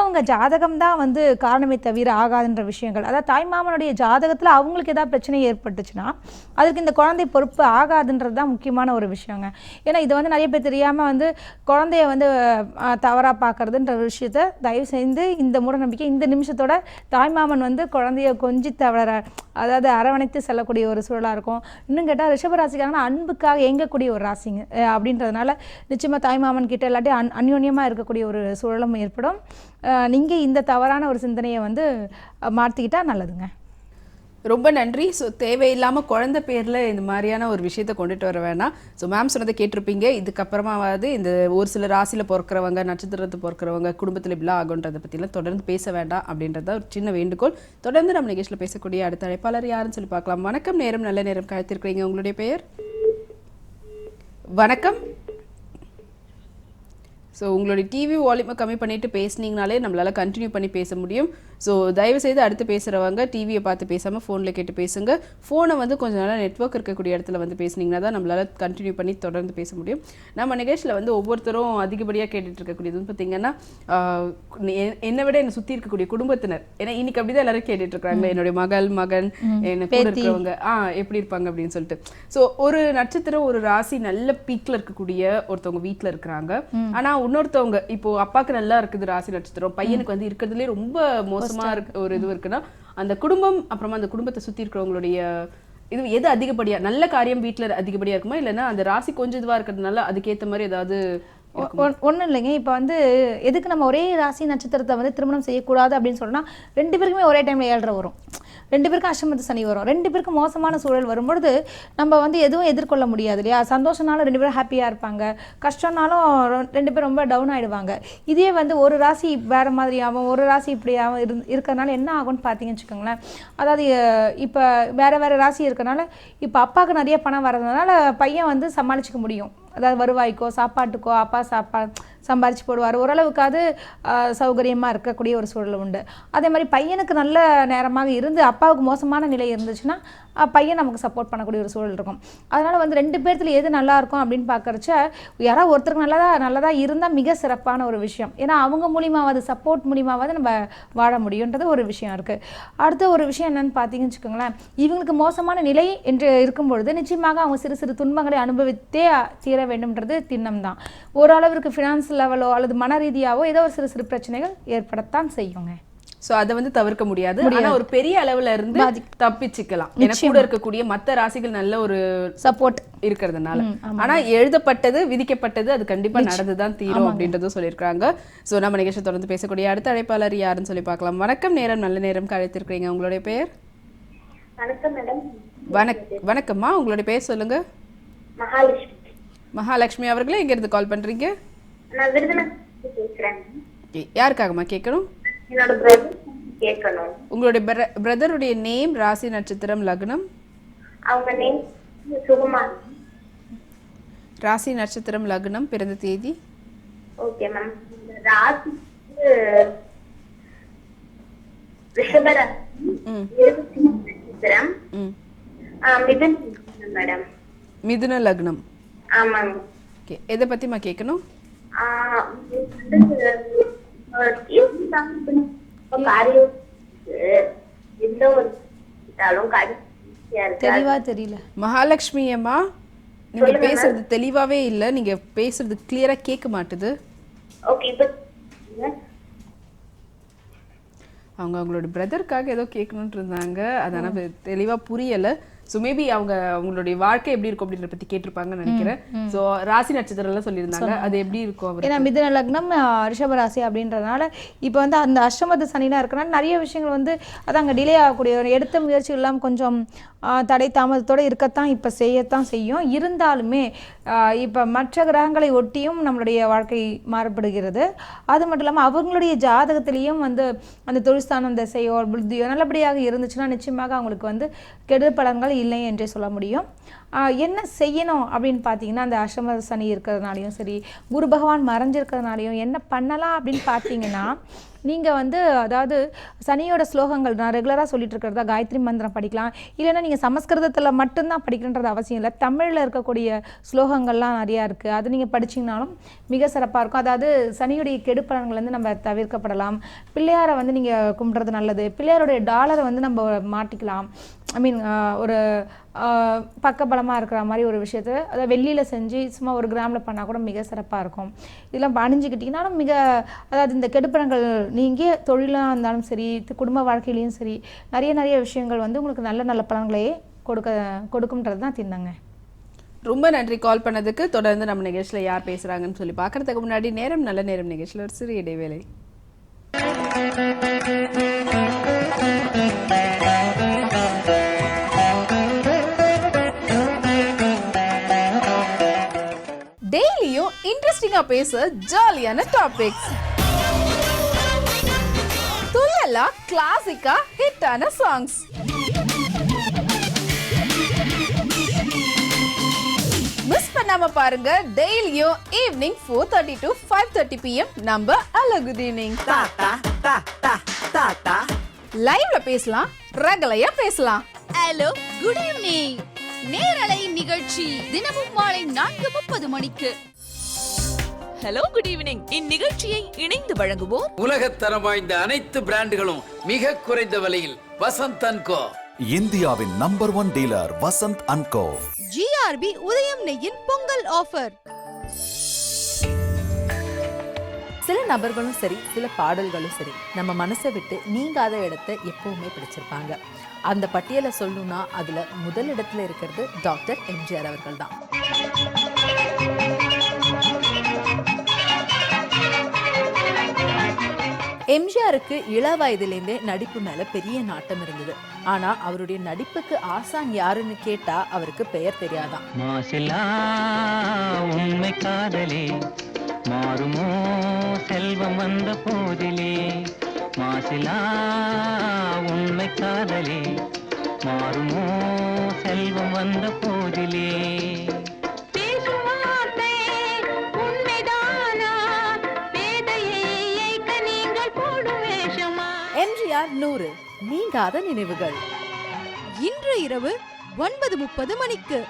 அவங்க ஜாதகம் தான் வந்து காரணமே தவிர ஆகாதுன்ற விஷயங்கள். அதாவது தாய்மாமனுடைய ஜாதகத்தில் அவங்களுக்கு ஏதாவது பிரச்சனை ஏற்பட்டுச்சுன்னா அதுக்கு இந்த குழந்தை பொறுப்பு ஆகாதுன்றது தான் முக்கியமான ஒரு விஷயங்க. ஏன்னா இது வந்து நிறைய பேர் தெரியாமல் வந்து குழந்தைய வந்து தவறாக பார்க்குறதுன்ற விஷயத்த தயவு செய்து இந்த மூடநம்பிக்கை இந்த நிமிஷத்தோட தாய்மாமன் வந்து குழந்தைய கொஞ்சி தவற அதாவது அரவணைத்து செல்லக்கூடிய ஒரு சூழலாக இருக்கும். இன்னும் கேட்டால் ரிஷபராசிக்காரங்கன்னா அன்புக்காக இயங்கக்கூடிய ஒரு ராசிங்க அப்படின்றதுனால நிச்சயமாக தாய்மாமன் கிட்ட இல்லாட்டி அந்யோன்யமாக இருக்கக்கூடிய ஒரு சூழலும் ஏற்படும். நீங்கள் இந்த தவறான ஒரு சிந்தனையை வந்து மாற்றிக்கிட்டா நல்லதுங்க. ரொம்ப நன்றி. ஸோ தேவையில்லாமல் குழந்தை பேரில் இந்த மாதிரியான ஒரு விஷயத்தை கொண்டுட்டு வர வேணாம். ஸோ மேம் சொன்னதை கேட்டிருப்பீங்க. இதுக்கப்புறமாவது இந்த ஒரு சில ராசியில் பிறக்கிறவங்க நட்சத்திரத்தை பிறக்கிறவங்க குடும்பத்தில் இப்படிலாம் ஆகுன்றதை பற்றிலாம் தொடர்ந்து பேச வேண்டாம் அப்படின்றத ஒரு சின்ன வேண்டுகோள். தொடர்ந்து நம்ம நிகழ்ச்சியில் பேசக்கூடிய அடுத்த அழைப்பாளர் யாருன்னு சொல்லி பார்க்கலாம். வணக்கம், நேரம் நல்ல நேரம் கழித்திருக்கிறீங்க. உங்களுடைய பெயர்? வணக்கம். ஸோ உங்களுடைய டிவி வால்யூமை கம்மி பண்ணிவிட்டு பேசுனீங்கனாலே நம்மளால் கண்டினியூ பண்ணி பேச முடியும். ஸோ தயவுசெய்து அடுத்து பேசுகிறவங்க டிவியை பார்த்து பேசாமல் ஃபோனில் கேட்டு பேசுங்க. ஃபோனை வந்து கொஞ்சம் நாளாக நெட்வொர்க் இருக்கக்கூடிய இடத்துல வந்து பேசுனீங்கன்னா தான் நம்மளால் கண்டினியூ பண்ணி தொடர்ந்து பேச முடியும். நம்ம நிகழ்ச்சியில் வந்து ஒவ்வொருத்தரும் அதிகப்படியாக கேட்டுட்டு இருக்கக்கூடியது வந்து பார்த்திங்கன்னா என்னை விட என்னை சுற்றி இருக்கக்கூடிய குடும்பத்தினர். ஏன்னா இன்னைக்கு அப்படி தான் எல்லாரும் கேட்டுட்டு இருக்காங்க, என்னுடைய மகன் என்ன கூட இருக்கிறவங்க எப்படி இருப்பாங்க அப்படின்னு சொல்லிட்டு. ஸோ ஒரு நட்சத்திரம் ஒரு ராசி நல்ல பீக்கில் இருக்கக்கூடிய ஒருத்தவங்க வீட்டில் இருக்கிறாங்க. ஆனால் இன்னொருத்தவங்க இப்போ அப்பாவுக்கு நல்லா இருக்குது ராசி நட்சத்திரம், பையனுக்கு வந்து இருக்கிறதுலே ரொம்ப மோசமா இருக்கு ஒரு இது இருக்குன்னா அந்த குடும்பம் அப்புறமா அந்த குடும்பத்தை சுத்தி இருக்கிறவங்களுடைய இது எது அதிகப்படியா நல்ல காரியம் வீட்டுல அதிகப்படியா இருக்குமா, இல்லைன்னா அந்த ராசி கொஞ்சம் இதுவா இருக்கிறதுனால அதுக்கேற்ற மாதிரி ஏதாவது? ஒன்றும் இல்லைங்க. இப்போ வந்து எதுக்கு நம்ம ஒரே ராசி நட்சத்திரத்தை வந்து திருமணம் செய்யக்கூடாது அப்படின்னு சொன்னால் 2 பேருக்குமே ஒரே டைமில் 7 வரும், 2 பேருக்கும் அஷ்டமத்து சனி வரும், 2 பேருக்கும் மோசமான சூழல் வரும்பொழுது நம்ம வந்து எதுவும் எதிர்கொள்ள முடியாது இல்லையா. சந்தோஷம்னாலும் 2 பேரும் ஹாப்பியாக இருப்பாங்க, கஷ்டம்னாலும் 2 பேரும் ரொம்ப டவுன் ஆகிடுவாங்க. இதே வந்து ஒரு ராசி வேறு மாதிரியாகவும் ஒரு ராசி இப்படியாகவும் இருக்கிறதுனால என்ன ஆகும்னு பார்த்தீங்கன்னு வச்சுக்கோங்களேன். அதாவது இப்போ வேறு ராசி இருக்கிறனால இப்போ அப்பாவுக்கு நிறைய பணம் வர்றதுனால பையன் வந்து சமாளிச்சிக்க முடியும். அதாவது வருவாய்க்கோ சாப்பாட்டுக்கோ அப்பா சம்பாரிச்சு போடுவார், ஓரளவுக்காவது சௌகரியமாக இருக்கக்கூடிய ஒரு சூழல் உண்டு. அதே மாதிரி பையனுக்கு நல்ல நேரமாக இருந்து அப்பாவுக்கு மோசமான நிலை இருந்துச்சுன்னா பையன் நமக்கு சப்போர்ட் பண்ணக்கூடிய ஒரு சூழல் இருக்கும். அதனால் வந்து 2 பேர்த்துல எது நல்லா இருக்கும் அப்படின்னு பார்க்குறச்ச யாராவது ஒருத்தருக்கு நல்லதாக இருந்தால் மிக சிறப்பான ஒரு விஷயம். ஏன்னா அவங்க மூலியமாவது சப்போர்ட் மூலியமாவது நம்ம வாழ முடியுன்றது ஒரு விஷயம் இருக்குது. அடுத்த ஒரு விஷயம் என்னென்னு பார்த்தீங்கன்னு வச்சுக்கோங்களேன், இவங்களுக்கு மோசமான நிலை என்று இருக்கும் பொழுது நிச்சயமாக அவங்க சிறு சிறு துன்பங்களை அனுபவித்தே தீர வேண்டும்ன்றது திண்ணம் தான். ஓரளவிற்கு ஃபினான்ஸ் லெவலோ அல்லது மன ரீதியாவோ ஏதோ ஒரு சிறு சிறு பிரச்சனைகள் ஏற்படத்தான் செய்யுங்க. சோ அதை வந்து தவிர்க்க முடியாது. ஆனா ஒரு பெரிய அளவுல இருந்து தப்பிச்சுக்கலாம். ஏன்னா கூட இருக்கக்கூடிய மற்ற ராசிகள் நல்ல ஒரு சப்போர்ட் இருக்கிறதுனால. ஆனா எழுதப்பட்டது விதிக்கப்பட்டது அது கண்டிப்பா நடந்துதான் தீரும் அப்படின்றதும் சொல்லியிருக்காங்க. சோ நம்ம நிகழ்ச்சி தொடர்ந்து பேசக்கூடிய அடுத்த அழைப்பாளர் யாருன்னு சொல்லி பார்க்கலாம். வணக்கம், நேரம் நல்ல நேரம் அழைத்திருக்கிறீங்க. உங்களுடைய பெயர்? வணக்கம் மேடம். வணக்கம்மா, உங்களுடைய பெயர் சொல்லுங்க. மகாலட்சுமி அவர்களே, எங்க இருந்து கால் பண்றீங்க? நான் விருதுநகர் பேசுறேன். யாருக்காகமா கேட்கணும்? என்னோட பிரதர் கேட்கணும். உங்களுடைய பிரதருடைய நேம், ராசி நட்சத்திரம் லக்னம்? அவங்க நேம் சுகுமார். ராசி நட்சத்திரம் லக்னம் பிறந்த தேதி? Okay ma'am. ராசி ரிஷபராசி, 23 நட்சத்திரம், மேடம். மிதுன லக்னம். ஆமாங்க. ஓகே, எதை பத்திமா கேட்கணும்? தெளிவா தெரியல மகாலட்சுமி அம்மா, நீங்க பேசுறது தெளிவாவே இல்ல, நீங்க பேசுறது கிளியரா கேட்க மாட்டுது. அவங்க அவங்களோட பிரதருக்காக ஏதோ கேட்கணும்னு இருந்தாங்க, அதனால தெளிவா புரியல. ஸோ மேபி அவங்களுடைய வாழ்க்கை எப்படி இருக்கும் அப்படின்றத பத்தி கேட்டிருப்பாங்கன்னு நினைக்கிறேன். ஸோ ராசி நட்சத்திரம் எல்லாம் சொல்லியிருந்தாங்க, அது எப்படி இருக்கும்? ஏன்னா மிதுன லக்னம் ரிஷபராசி அப்படின்றதுனால இப்போ வந்து அந்த அஷ்டமத்து சனிலாம் இருக்கிறனால நிறைய விஷயங்கள் வந்து அது அங்கே டிலே ஆகக்கூடிய ஒரு எடுத்த முயற்சிகள் எல்லாம் கொஞ்சம் தடை தாமதத்தோடு இருக்கத்தான் இப்போ செய்யத்தான் செய்யும். இருந்தாலுமே இப்போ மற்ற கிரகங்களை ஒட்டியும் நம்மளுடைய வாழ்க்கை மாறுபடுகிறது. அது மட்டும் இல்லாமல் அவங்களுடைய ஜாதகத்திலையும் வந்து அந்த தொழில்ஸ்தானம் திசையோ புத்தியோ நல்லபடியாக இருந்துச்சுன்னா நிச்சயமாக அவங்களுக்கு வந்து கெடு பலன்கள் இல்லை என்றே சொல்ல முடியும். என்ன செய்யணும் அப்படின்னு பார்த்தீங்கன்னா, அந்த அஷ்டம சனி இருக்கிறதுனாலையும் சரி, குரு பகவான் மறைஞ்சிருக்கிறதுனாலையும் என்ன பண்ணலாம் அப்படின்னு பார்த்தீங்கன்னா, நீங்கள் வந்து அதாவது சனியோட ஸ்லோகங்கள் நான் ரெகுலராக சொல்லிட்டு இருக்கிறதா காயத்ரி மந்திரம் படிக்கலாம். இல்லைன்னா நீங்கள் சமஸ்கிருதத்தில் மட்டும்தான் படிக்கணுன்றது அவசியம் இல்லை, தமிழில் இருக்கக்கூடிய ஸ்லோகங்கள்லாம் நிறையா இருக்குது, அது நீங்கள் படிச்சிங்கனாலும் மிக சிறப்பாக இருக்கும். அதாவது சனியுடைய கெடுப்பலன்கள் வந்து நம்ம தவிர்க்கப்படலாம். பிள்ளையாரை வந்து நீங்கள் கும்பிட்றது நல்லது. பிள்ளையாருடைய டாலரை வந்து நம்ம மாட்டிக்கலாம். ஐ மீன் ஒரு பக்கபலமாக இருக்கிற மாதிரி ஒரு விஷயத்தை அதை வெள்ளியில் செஞ்சு சும்மா 1 கிராமில் பண்ணால் கூட மிக சிறப்பாக இருக்கும். இதெல்லாம் அணிஞ்சிக்கிட்டிங்கன்னா மிக அதாவது இந்த கெடுப்பணங்கள் நீங்கி தொழிலாக இருந்தாலும் சரி குடும்ப வாழ்க்கையிலையும் சரி நிறைய விஷயங்கள் வந்து உங்களுக்கு நல்ல நல்ல பலன்களையே கொடுக்கும்ன்றது தான் தின்னாங்க. ரொம்ப நன்றி கால் பண்ணதுக்கு. தொடர்ந்து நம்ம நிகழ்ச்சியில் யார் பேசுகிறாங்கன்னு சொல்லி பார்க்கறதுக்கு முன்னாடி நல்ல நேரம் நிகழ்ச்சியில் ஒரு சிறிய இடைவேளை. டெய்லியும் இன்ட்ரெஸ்டிங்கா பேச ஜாலியான டாபிக்ஸ், துள்ளலா கிளாசிக்கா ஹிட்டான சாங்ஸ், மிஸ் பண்ணாம பாருங்க. டெய்லியும் ஈவினிங் 4:30 to 5:30 PM நம்ம அழகுது ஈவினிங் லைவ்ல பேசலாம், ரகலையா பேசலாம். ஹலோ குட் ஈவினிங் நேரலை நிகழ்ச்சி தினமும் மாலை 4:30 மணிக்கு. ஹலோ குட் ஈவினிங் இந்நிகழ்ச்சியை இணைந்து வழங்குவோர் உலகத்தரம் வாய்ந்த அனைத்து பிராண்டுகளும் மிக குறைந்த விலையில் வசந்த் அண்ட் கோ. இந்தியாவின் number 1 dealer Vasanth and co. GRB Udhayam நெய்யின் Pongal offer. சில நபர்களும் சரி சில பாடல்களும் சரி நம்ம மனசை விட்டு நீங்காத இடத்தை எப்பவுமே பிடிச்சிருப்பாங்க. அந்த பட்டியலை சொல்லணும்னா அதுல முதல் இடத்துல இருக்கிறது டாக்டர் எம்ஜிஆர் அவர்கள் தான். எம்ஜிஆருக்கு இள வயதிலேருந்தே நடிப்பு மேல பெரிய நாட்டம் இருந்தது. ஆனா அவருடைய நடிப்புக்கு ஆசான் யாருன்னு கேட்டா அவருக்கு பெயர் தெரியாதான். மாசிலா உண்மை காதலே மாறுமோ செல்வம் வந்த போதிலே, மாசிலா உண்மை காதலே மாறுமோ செல்வம் வந்த போதிலே. எம்ஜிஆர் 100 நீங்காத நினைவுகள். இன்று இரவு 9:30 மணிக்கு.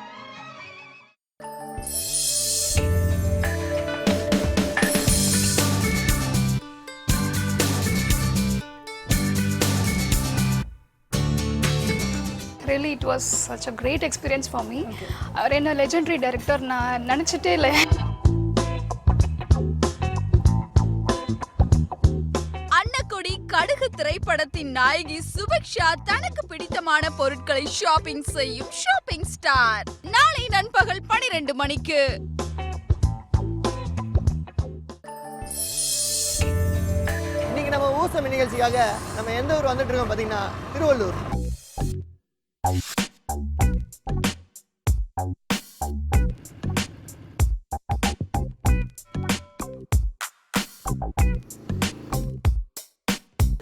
Really, it was such a great experience for me. அவர் என்ன legendary director நான் நினைச்சிட்டே இல்லை. அன்னக்கொடி கடுகு திரைப்படத்தின் நாயகி சுபிக்ஷா தனக்கு பிடித்தமான பொருட்களை ஷாப்பிங் செய்யும் ஷாப்பிங் ஸ்டார் நாளை நண்பகல் 12 மணிக்கு. இன்னைக்கு நம்ம ஊசம் நிகழ்ச்சிக்காக நம்ம எந்த ஊர் வந்துட்டு இருக்கோம் பாத்தீங்கன்னா திருவள்ளூர்.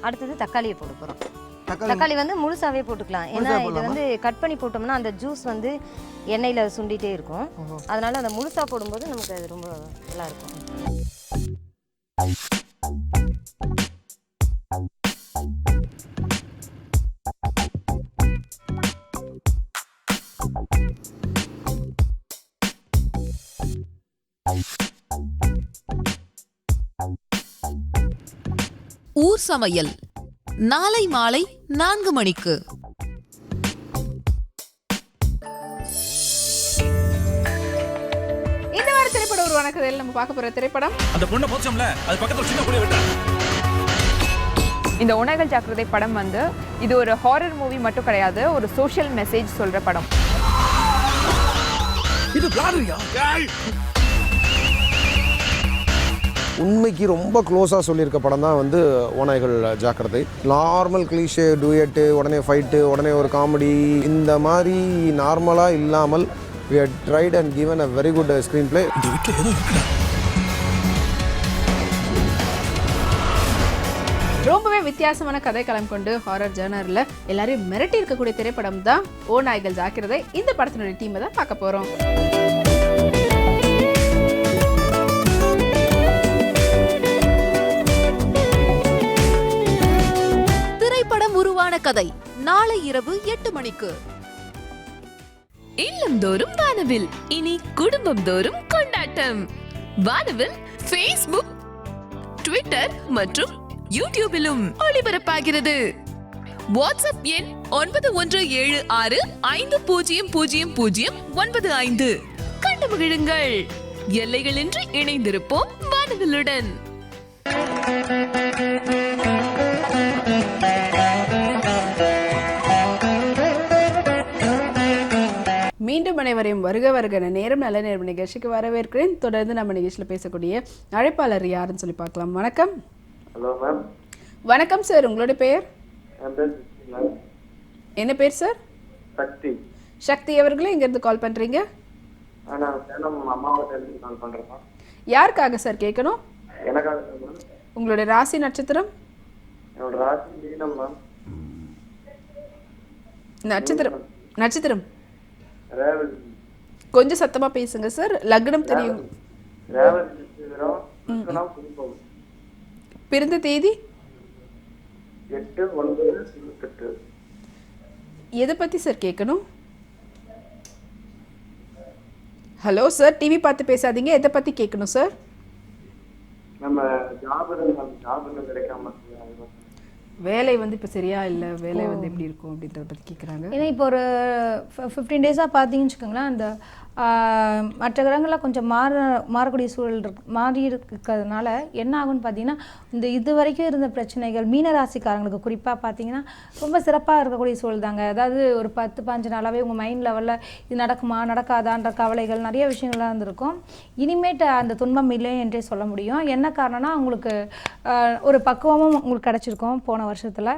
அடுத்தது தக்காளியை போட போகிறோம். தக்காளி வந்து முழுசாவே போட்டுக்கலாம். ஏன்னா இது வந்து கட் பண்ணி போட்டோம்னா அந்த ஜூஸ் வந்து எண்ணெயில் சுண்டிகிட்டே இருக்கும். அதனால அந்த முழுசா போடும்போது நமக்கு அது ரொம்ப நல்லா இருக்கும். ஊர் சமையல் நாளை மாலை 4 மணிக்கு. இந்த வார திரைப்பட உருவான கதையில் நம்ம பார்க்க போற திரைப்படம் அந்த பொண்ணை போச்சோம்ல அது பக்கத்துல சின்ன புள்ளைய விட்டா. இந்த ஓநாய்கள் ஜாக்கிரதை படம் வந்து இது ஒரு ஹாரர் மூவி மட்டும் கிடையாது, ஒரு சோஷியல் மெசேஜ் சொல்ற படம். இது பிளானரியா? உண்மைக்கு ரொம்ப க்ளோஸாக சொல்லியிருக்க படம் தான் வந்து ஓநாய்கள் ஜாக்கிரதை. நார்மல் கிளீஷே டூயட்டு, உடனே ஃபைட்டு, உடனே ஒரு காமெடி, இந்த மாதிரி நார்மலாக இல்லாமல் we had tried and given a very good screenplay. ரொம்பவே வித்தியாசமான கதைக்களம் கொண்டு ஹாரர் ஜர்னரில் எல்லாரையும் மிரட்டி இருக்கக்கூடிய திரைப்படம் தான் ஓநாய்கள் ஜாக்கிரதை. இந்த படத்தினுடைய டீமை தான் பார்க்க போகிறோம். திரைப்படம் உருவான கதை நாளை இரவு 8 மணிக்கு. இல்லந்தோறும் வானவில் இனி குடும்பம் தோறும் கொண்டாட்டம். வானவில் Facebook, Twitter மற்றும் யூடியூபிலும் ஒளிபரப்பாகிறது. வாட்ஸ்அப் எண் 9176500095. கண்டு மகிழுங்கள். எல்லைகளின்றி இணைந்திருப்போம் வானவில்லுடன். மீண்டும் அனைவரையும் வருக வருகிற நேரம் நல்ல நேரம் நிகழ்ச்சிக்கு வரவேற்கிறேன். தொடர்ந்து நம்ம நிகழ்ச்சியில் பேசக்கூடிய அழைப்பாளர் யாருன்னு சொல்லி பார்க்கலாம். வணக்கம். Hello ma'am. வணக்கம் சார், உங்களுடைய பெயர் என்ன பேர் சார்? சக்தி. சக்தி அவர்களே, எங்கேருந்து கால் பண்ணுறீங்க? நான் சேலம் அம்மாவட்டிலிருந்து கால் பண்ணுறேன். யாருக்காக சார் கேட்கணும்? எனக்காக. உங்களுடைய ராசி நட்சத்திரம்? என்னோட ராசி மீனம் மேம். நட்சத்திரம் ரேவதி. கொஞ்சம் சத்தமா பேசுங்க சார். லக்னம் தெரியும். ரேவதி நட்சத்திரம். பிறந்த தேதி? 8/9/28. எதை பத்தி சார் கேட்கணும்? ஹலோ சார், டிவி பார்த்து பேசாதீங்க. எதை பத்தி கேட்கணும் சார்? நம்ம ஜாப் கிடைக்காம வேலை வந்து இப்போ சரியா இல்லை, வேலை வந்து எப்படி இருக்கும் அப்படின்றத பற்றி கேட்குறாங்க. ஏன்னா இப்போ ஒரு 15 டேஸாக பார்த்தீங்கன்னு வச்சுக்கோங்களேன், அந்த மற்ற கிரகங்கள்லாம் கொஞ்சம் மாறக்கூடிய சூழல் மாறி இருக்கிறதுனால என்ன ஆகும்னு பார்த்தீங்கன்னா, இந்த இது வரைக்கும் இருந்த பிரச்சனைகள் மீனராசிக்காரங்களுக்கு குறிப்பாக பார்த்தீங்கன்னா ரொம்ப சிறப்பாக இருக்கக்கூடிய சூழல் தாங்க. அதாவது ஒரு 10-15 நாளாகவே உங்கள் மைண்ட் லெவலில் இது நடக்குமா நடக்காதான்ற கவலைகள் நிறைய விஷயங்கள்லாம் இருந்திருக்கும். இனிமேட்டு அந்த துன்பம் இல்லை என்றே சொல்ல முடியும். என்ன காரணம்னா, உங்களுக்கு ஒரு பக்குவமும் உங்களுக்கு கிடச்சிருக்கும் போன வருஷத்தில்.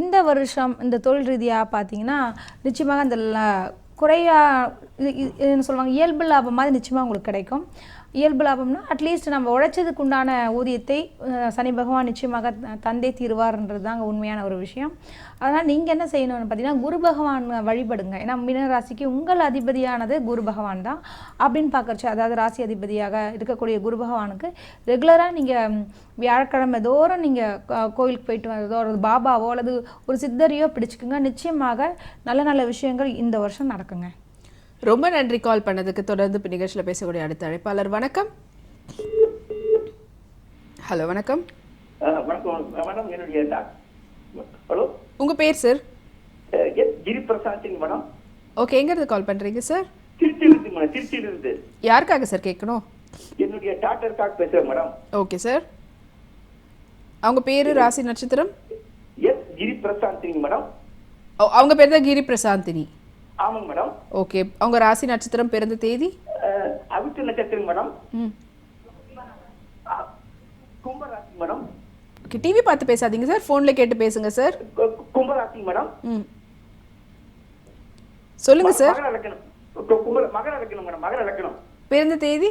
இந்த வருஷம் இந்த தொழில் ரீதியாக பார்த்தீங்கன்னா நிச்சயமாக அந்த என்ன சொல்லுவாங்க, இயல்பு லாபம் மாதிரி நிச்சயமாக உங்களுக்கு கிடைக்கும். இயல்பு லாபம்னா அட்லீஸ்ட் நம்ம உழைச்சதுக்கு உண்டான ஊதியத்தை சனி பகவான் நிச்சயமாக தந்தே தீர்வார்ன்றது தாங்க உண்மையான ஒரு விஷயம். அதனால் நீங்கள் என்ன செய்யணும்னு பார்த்தீங்கன்னா, குரு பகவான் வழிபடுங்க. ஏன்னா மீனராசிக்கு உங்கள் அதிபதியானது குரு பகவான் தான் அப்படின்னு பார்க்கறச்சு. அதாவது ராசி அதிபதியாக இருக்கக்கூடிய குரு பகவானுக்கு ரெகுலராக நீங்கள் வியாழக்கிழமை தோறும் நீங்கள் கோயிலுக்கு போயிட்டு வரதோ ஒரு பாபாவோ அல்லது ஒரு சித்தரையோ பிடிச்சிக்குங்க. நிச்சயமாக நல்ல நல்ல விஷயங்கள் இந்த வருஷம் நடக்குங்க. ரொம்ப நன்றி கால் பண்ணதுக்கு. தொடர்ந்து நிகழ்ச்சியில் பேசக்கூடிய அடுத்த அழைப்பாளர். வணக்கம். ஹலோ வணக்கம். மேடம், என்னுடைய ஹலோ, உங்க பேர் சார்? கிரி பிரசாத் மேடம். ஓகே, எங்க இருந்து கால் பண்றீங்க சார்? திருச்சியிலிருந்து மேடம். திருச்சியிலிருந்து. யாருக்காக சார் கேட்கணும்? என்னுடைய டாக்டருக்காக பேசுறேன் மேடம். ஓகே சார், அவங்க பேரு ராசி நட்சத்திரம்? கிரி பிரசாந்த் மேடம். அவங்க பேர் தான் கிரி பிரசாந்தினி. ஆமாங்க மேடம். ஓகே, அவங்க ராசி நட்சத்திரம் பிறந்த தேதி? அவிட்ட நட்சத்திரம் மேடம். கும்பராசி மேடம். ஓகே, டிவி பார்த்து பேசாதீங்க சார், போன்ல கேட்டு பேசுங்க சார். கும்பராசி மேடம். சொல்லுங்க சார். மகர லக்னம் மேடம். மகர லக்னம். பிறந்த தேதி?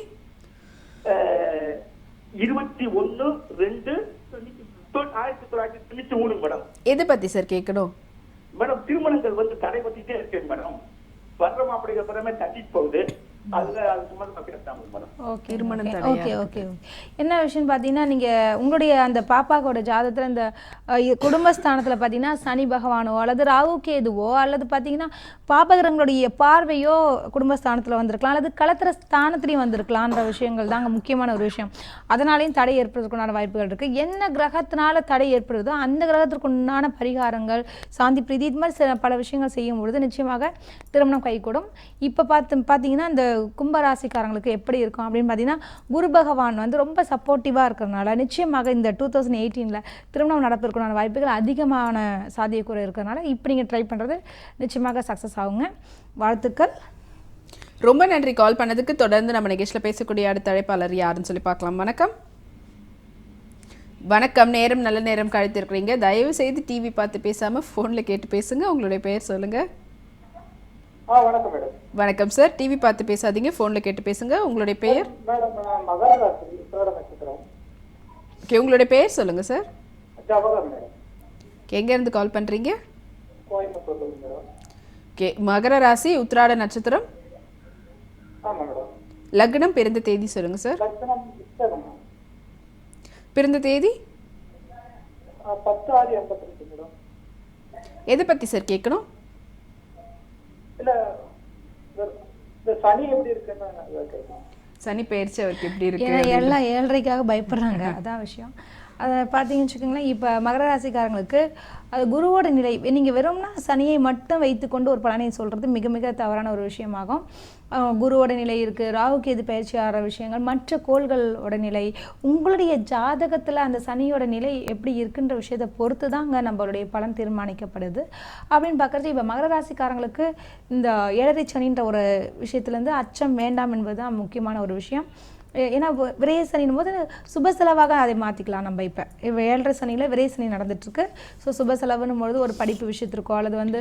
21/2/1993 மேடம். எதை பத்தி சார் கேட்கணும்? மேடம், திருமணங்கள் வந்து தடை பத்திட்டே இருக்கேன் மேடம். வர்ற மாப்பிள்ளைங்க பிறமே தட்டிட்டு போகுது. என்ன விஷயம் பார்த்தீங்கன்னா, நீங்கள் உங்களுடைய அந்த பாப்பாவோட ஜாதகத்தில் இந்த குடும்பஸ்தானத்தில் பார்த்தீங்கன்னா சனி பகவானோ அல்லது ராகு கேதுவோ அல்லது பார்த்தீங்கன்னா பாபகிரகங்களுடைய பார்வையோ குடும்பஸ்தானத்தில் வந்திருக்கலாம், அல்லது களத்திர ஸ்தானத்துலையும் வந்திருக்கலான்ற விஷயங்கள் தாங்க முக்கியமான ஒரு விஷயம். அதனாலையும் தடை ஏற்படுறதுக்குண்டான வாய்ப்புகள் இருக்குது. என்ன கிரகத்தினால தடை ஏற்படுதோ அந்த கிரகத்திற்கு உண்டான பரிகாரங்கள், சாந்தி பிரீதி, இது மாதிரி பல விஷயங்கள் செய்யும் பொழுது நிச்சயமாக திருமணம் கைகூடும். இப்போ பார்த்தீங்கன்னா இந்த கும்பராசிக்காரங்களுக்கு எப்படி இருக்கும் அப்படின்னு பார்த்தீங்கன்னா, குரு பகவான் வந்து ரொம்ப சப்போர்ட்டிவாக இருக்கிறதுனால நிச்சயமாக இந்த 2018 திருமணம் நடப்பதற்கான வாய்ப்புகள் அதிகமான சாத்தியக்கூறு இருக்கிறதுனால இப்போ நீங்கள் ட்ரை பண்ணுறது நிச்சயமாக சக்ஸஸ் ஆகுங்க. வாழ்த்துக்கள். ரொம்ப நன்றி கால் பண்ணதுக்கு. தொடர்ந்து நம்ம நிகழ்ச்சியில் பேசக்கூடிய அடுத்த அழைப்பாளர் யாருன்னு சொல்லி பார்க்கலாம். வணக்கம். வணக்கம். நேரம் நல்ல நேரம் கழித்திருக்கிறீங்க. தயவு செய்து டிவி பார்த்து பேசாமல் ஃபோனில் கேட்டு பேசுங்க. உங்களுடைய பெயர் சொல்லுங்கள். வணக்கம் மேடம். வணக்கம் சார், டிவி பார்த்து பேசாதீங்க, ஃபோனில் கேட்டு பேசுங்க. உங்களுடைய பெயர்? மேடம், மகர ராசி உத்திராட நட்சத்திரம். ஓகே, உங்களுடைய பெயர் சொல்லுங்கள் சார். ஜவஹர் மேடம். எங்கேருந்து கால் பண்ணுறீங்க? கோயம்புத்தூர்ல மேடம். ஓகே, மகர ராசி உத்திராட நட்சத்திரம். ஆமாம் மேடம். லக்னம் பிறந்த தேதி சொல்லுங்கள் சார். லக்னம் விருச்சிகம். பிறந்த தேதி? 10/6/85 மேடம். எதை பற்றி சார் கேட்கணும்? இல்ல, இந்த சனி எப்படி இருக்குன்னு கேட்கணும். சனி பெயர்ச்சி அவருக்கு எப்படி இருக்கு? எல்லாம் 7:30க்காக பயப்படுறாங்க, அதான் விஷயம். அதை பார்த்தீங்கன்னு வச்சுக்கோங்களேன், இப்போ மகர ராசிக்காரங்களுக்கு அது குருவோட நிலை, நீங்கள் வெறும்னா சனியை மட்டும் வைத்துக்கொண்டு ஒரு பலனை சொல்கிறது மிக மிக தவறான ஒரு விஷயமாகும். குருவோட நிலை இருக்குது, ராகு கேது பயிற்சி ஆகிற விஷயங்கள், மற்ற கோள்களோட நிலை, உங்களுடைய ஜாதகத்தில் அந்த சனியோட நிலை எப்படி இருக்குன்ற விஷயத்தை பொறுத்து தாங்க நம்மளுடைய பலன் தீர்மானிக்கப்படுது. அப்படின்னு பார்க்குறது இப்போ மகர ராசிக்காரங்களுக்கு இந்த 7.5 சனின்ற ஒரு விஷயத்துலேருந்து அச்சம் வேண்டாம் என்பது தான் முக்கியமான ஒரு விஷயம். ஏன்னா விரைய சனின் போது சுப செலவாக அதை மாற்றிக்கலாம். நம்ம இப்போ 7.5 சனியில் விரைய சனி நடந்துட்டுருக்கு. ஸோ சுப செலவுன்னும் பொழுது ஒரு படிப்பு விஷயத்திற்கோ அல்லது வந்து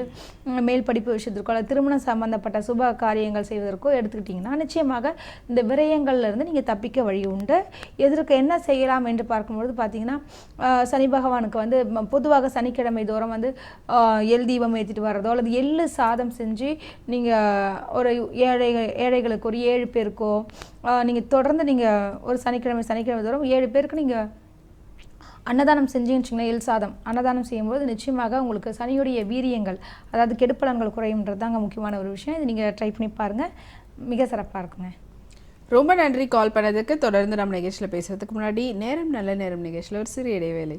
மேல் படிப்பு விஷயத்திற்கோ அல்லது திருமணம் சம்மந்தப்பட்ட சுப காரியங்கள் செய்வதற்கோ எடுத்துக்கிட்டிங்கன்னா நிச்சயமாக இந்த விரயங்கள்லேருந்து நீங்கள் தப்பிக்க வழி உண்டு. எதற்கு என்ன செய்யலாம் என்று பார்க்கும்பொழுது பார்த்தீங்கன்னா, சனி பகவானுக்கு வந்து பொதுவாக சனிக்கிழமை தோறும் வந்து எள் தீபம் ஏற்றிட்டு வர்றதோ அல்லது எள்ளு சாதம் செஞ்சு நீங்கள் ஒரு ஏழைகளுக்கு ஒரு 7 பேருக்கோ நீங்கள் தொடர்ந்து நீங்கள் ஒரு சனிக்கிழமை தோறும் 7 பேருக்கு நீங்கள் அன்னதானம் செஞ்சீங்கன்னு வச்சுங்களேன், எள் சாதம் அன்னதானம் செய்யும்போது நிச்சயமாக உங்களுக்கு சனியுடைய வீரியங்கள், அதாவது கெடுப்பலன்கள் குறையும்ன்றது தாங்க முக்கியமான ஒரு விஷயம். இது நீங்கள் ட்ரை பண்ணி பாருங்கள், மிக சிறப்பாக இருக்குங்க. ரொம்ப நன்றி கால் பண்ணதுக்கு. தொடர்ந்து நம்ம நிகழ்ச்சியில் பேசுறதுக்கு முன்னாடி நேரம் நல்ல நேரம் நிகழ்ச்சியில் ஒரு சிறிய இடைவேளை.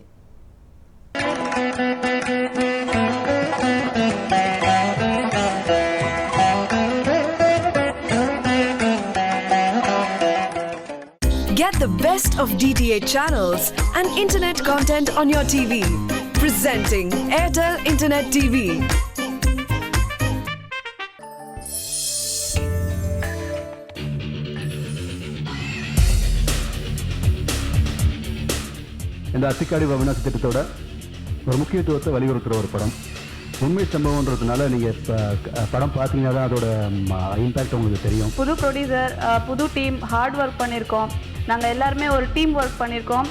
Get the best of DTH channels and internet content on your TV. Presenting Airtel Internet TV. இந்த அத்திக்காடி அவிநாசி திட்டத்தோட ஒரு முக்கியத்துவத்தை வலியுறுத்துகிற ஒரு படம். உண்மை சம்பவம்ன்றதுனால நீங்கள் இப்போ படம் பார்த்தீங்கன்னா தான் அதோட இம்பேக்ட் உங்களுக்கு தெரியும். புது ப்ரொடியூசர், புது டீம், ஹார்ட் ஒர்க் பண்ணியிருக்கோம். நாங்கள் எல்லாருமே ஒரு டீம் ஒர்க் பண்ணியிருக்கோம்.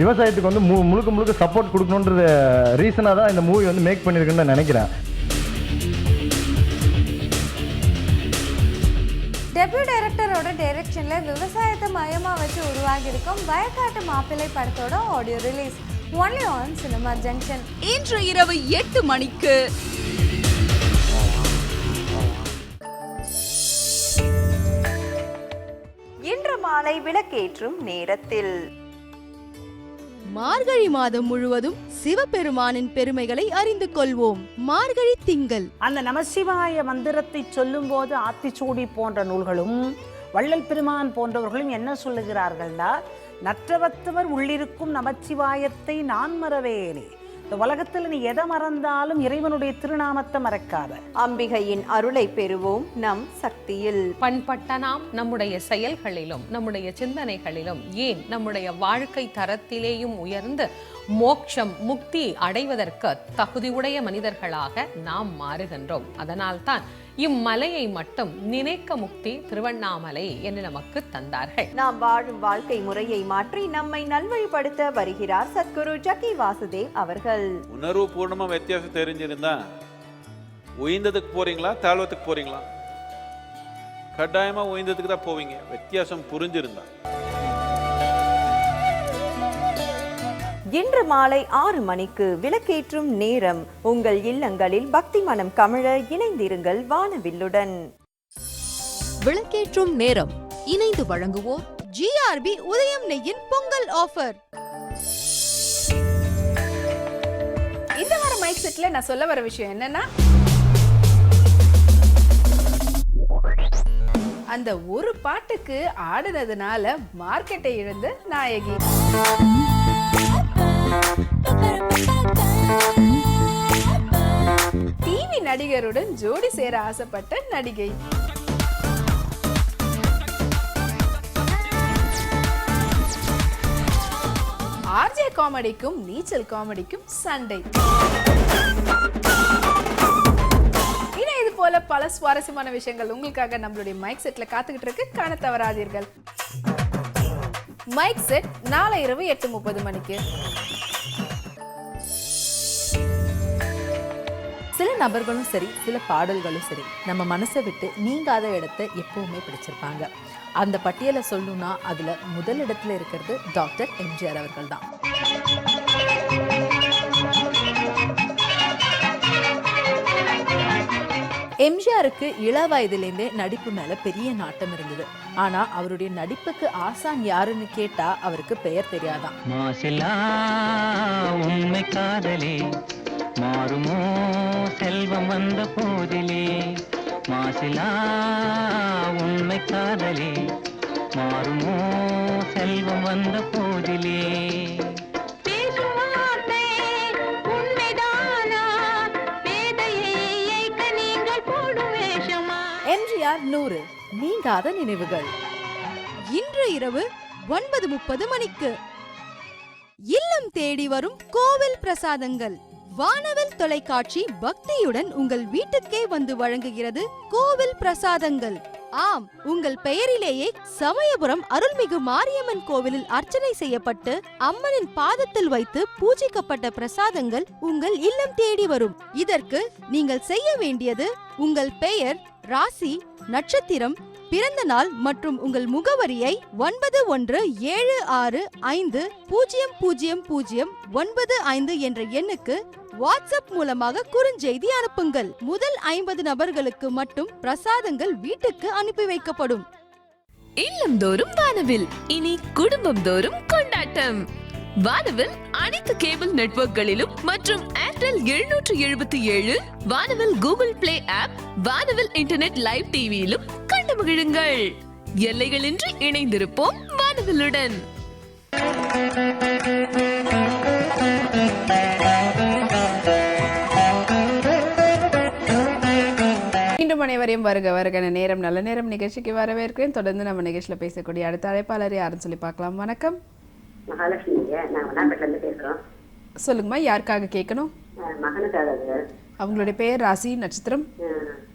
விவசாயத்துக்கு வந்து முழுக்க சப்போர்ட் கொடுக்கணுன்றது ரீசனாக தான் இந்த மூவி வந்து மேக் பண்ணியிருக்குன்னு நான் நினைக்கிறேன். டெபியூ டைரக்டரோட டைரக்ஷனில் விவசாயத்தை மையமாக வச்சு உருவாகியிருக்கும் வயக்காட்டு மாப்பிள்ளை படத்தோட audio release only on cinema junction இன்று இரவு 8 மணிக்கு. இன்று மாலை விளக்கேற்றும் நேரத்தில் மார்கழி மாதம் முழுவதும் சிவபெருமானின் பெருமைகளை அறிந்து கொள்வோம். மார்கழி திங்கள். அந்த நமசிவாய மந்திரத்தை சொல்லும் போது ஆத்திச்சூடி போன்ற நூல்களும் வள்ளல் பெருமான் போன்றவர்களும் என்ன சொல்லுகிறார்கள்னா, நற்றவத்தவர் உள்ளிருக்கும் நமச்சிவாயத்தை நான் மறவேனே. இந்த உலகத்தில் நீ எதை மறந்தாலும் இறைவனுடைய திருநாமத்தை மறக்காத. அம்பிகையின் அருளை பெறுவோம் நம் சக்தியில். பண்பட்ட நாம் நம்முடைய செயல்களிலும் நம்முடைய சிந்தனைகளிலும் ஏன் நம்முடைய வாழ்க்கை தரத்திலேயும் உயர்ந்து மோட்சம் முக்தி அடைவதற்கு தகுதியுடைய மனிதர்களாக நாம் மாறுகின்றோம். அதனால்தான் இம்மலையை மட்டும் நினைக்க முக்தி திருவண்ணாமலை என்று நமக்கு தந்தார்கள். நாம் வாழும் வாழ்க்கை முறையை மாற்றி நம்மை நல்வழிப்படுத்த வருகிறார் சத்குரு ஜக்கி வாசுதேவ் அவர்கள். உணர்வு பூர்ணமா வித்தியாசம் தெரிஞ்சிருந்தா உயர்ந்ததுக்கு போறீங்களா தாழ்வத்துக்கு போறீங்களா? கட்டாயமா உயர்ந்ததுக்கு தான் போவீங்க, வித்தியாசம் புரிஞ்சிருந்தா. இன்று மாலை 6 மணிக்கு விளக்கேற்றும் நேரம். உங்கள் இல்லங்களில் பக்தி மனம் கமழ இணைந்திருங்கள் வானவில்லுடன். விளக்கேற்றும் நேரம் இணைந்து வழங்குவோர் ஜிஆர்பி உதயம் நெய்யின் பொங்கல் ஆஃபர். இந்த வார மைக் செட்ல நான் சொல்ல வர விஷயம் என்னன்னா, அந்த ஒரு பாட்டுக்கு ஆடுனதுனால மார்க்கெட்டை இழந்த நாயகி. டிவி நடிகருடன் ஜோடி சேர ஆசைப்பட்ட நடிகை. ஆர்ஜே காமெடிக்கும் நீச்சல் காமெடிக்கும் சண்டை. இது போல பல சுவாரஸ்யமான விஷயங்கள் உங்களுக்காக நம்மளுடைய மைக் செட்ல காத்துக்கிட்டு இருக்கு, காண தவறாதீர்கள். மைக் செட் நாளை இரவு 8:30 மணிக்கு. சில நபர்களும் சரி, சில பாடல்களும் சரி, நம்ம மனசை விட்டு நீங்காத இடத்தை எப்பவுமே பிடிச்சிருப்பாங்க. அந்த பட்டியலை சொல்லணும்னா அதுல முதல் இடத்துல இருக்கிறது டாக்டர் எம்ஜிஆர் அவர்கள் தான். எம்ஜிஆருக்கு இள வயதிலேருந்தே நடிப்பு மேல பெரிய நாட்டம் இருந்தது. ஆனா அவருடைய நடிப்புக்கு ஆசான் யாருன்னு கேட்டா அவருக்கு பெயர் தெரியாதான். மாசிலா உண்மை காதலே மாறுமோ செல்வம் வந்த போதிலே, மாசிலா உண்மை காதலே மாறுமோ செல்வம் வந்த போதிலே. எம்ஜிஆர் 100 நீங்காத நினைவுகள். இன்று இரவு 9:30 மணிக்கு இல்லம் தேடி வரும் கோவில் பிரசாதங்கள். வானவில் தொலைக்காட்சி பக்தியுடன் உங்கள் வீட்டுக்கே வந்து வழங்குகிறது கோவில் பிரசாதங்கள். ஆம், உங்கள் பெயரிலேயே சமயபுரம் அருள்மிகு மாரியம்மன் கோவிலில் அர்ச்சனை செய்யப்பட்டு அம்மனின் பாதத்தில் வைத்து பூஜிக்கப்பட்ட பிரசாதங்கள் உங்கள் இல்லம் தேடி வரும். இதற்கு நீங்கள் செய்ய வேண்டியது உங்கள் பெயர், ராசி, நட்சத்திரம், பிறந்த நாள் மற்றும் உங்கள் முகவரியை 9176500095 என்ற எண்ணுக்கு வாட்ஸ்அப் மூலமாக குறுஞ்செய்தி அனுப்புங்கள். முதல் 50 நபர்களுக்கு மட்டும் பிரசாதங்கள் வீட்டுக்கு அனுப்பி வைக்கப்படும். இல்லந்தோறும் வானவில், இனி குடும்பம் தோறும் கொண்டாட்டம். வானவில் அனைத்து கேபிள் நெட்வொர்க்குகளிலும் மற்றும் ஏர்டெல் 777, வானவில் கூகுள் பிளே ஆப், வானவில் இன்டர்நெட் லைவ் டிவியிலும் கண்டு மகிழுங்கள். எல்லைகளின்றி இணைந்திருப்போம் வானவிலுடன். மீண்டும் அனைவரையும் வருக வருக நேரம் நல்ல நேரம் நிகழ்ச்சிக்கு வரவேற்கிறேன். தொடர்ந்து நம்ம நிகழ்ச்சியில பேசக்கூடிய அடுத்த அழைப்பாளர் யாருன்னு சொல்லி பார்க்கலாம். வணக்கம். மகாலட்சுமிங்க, நான் வண்ணாம்பேட்டில இருந்து பேசுறோம். சொல்லுங்கம்மா, யாருக்காக கேட்கணும்? மகனுக்காக. அவங்களுடைய பெயர், ராசி, நட்சத்திரம்?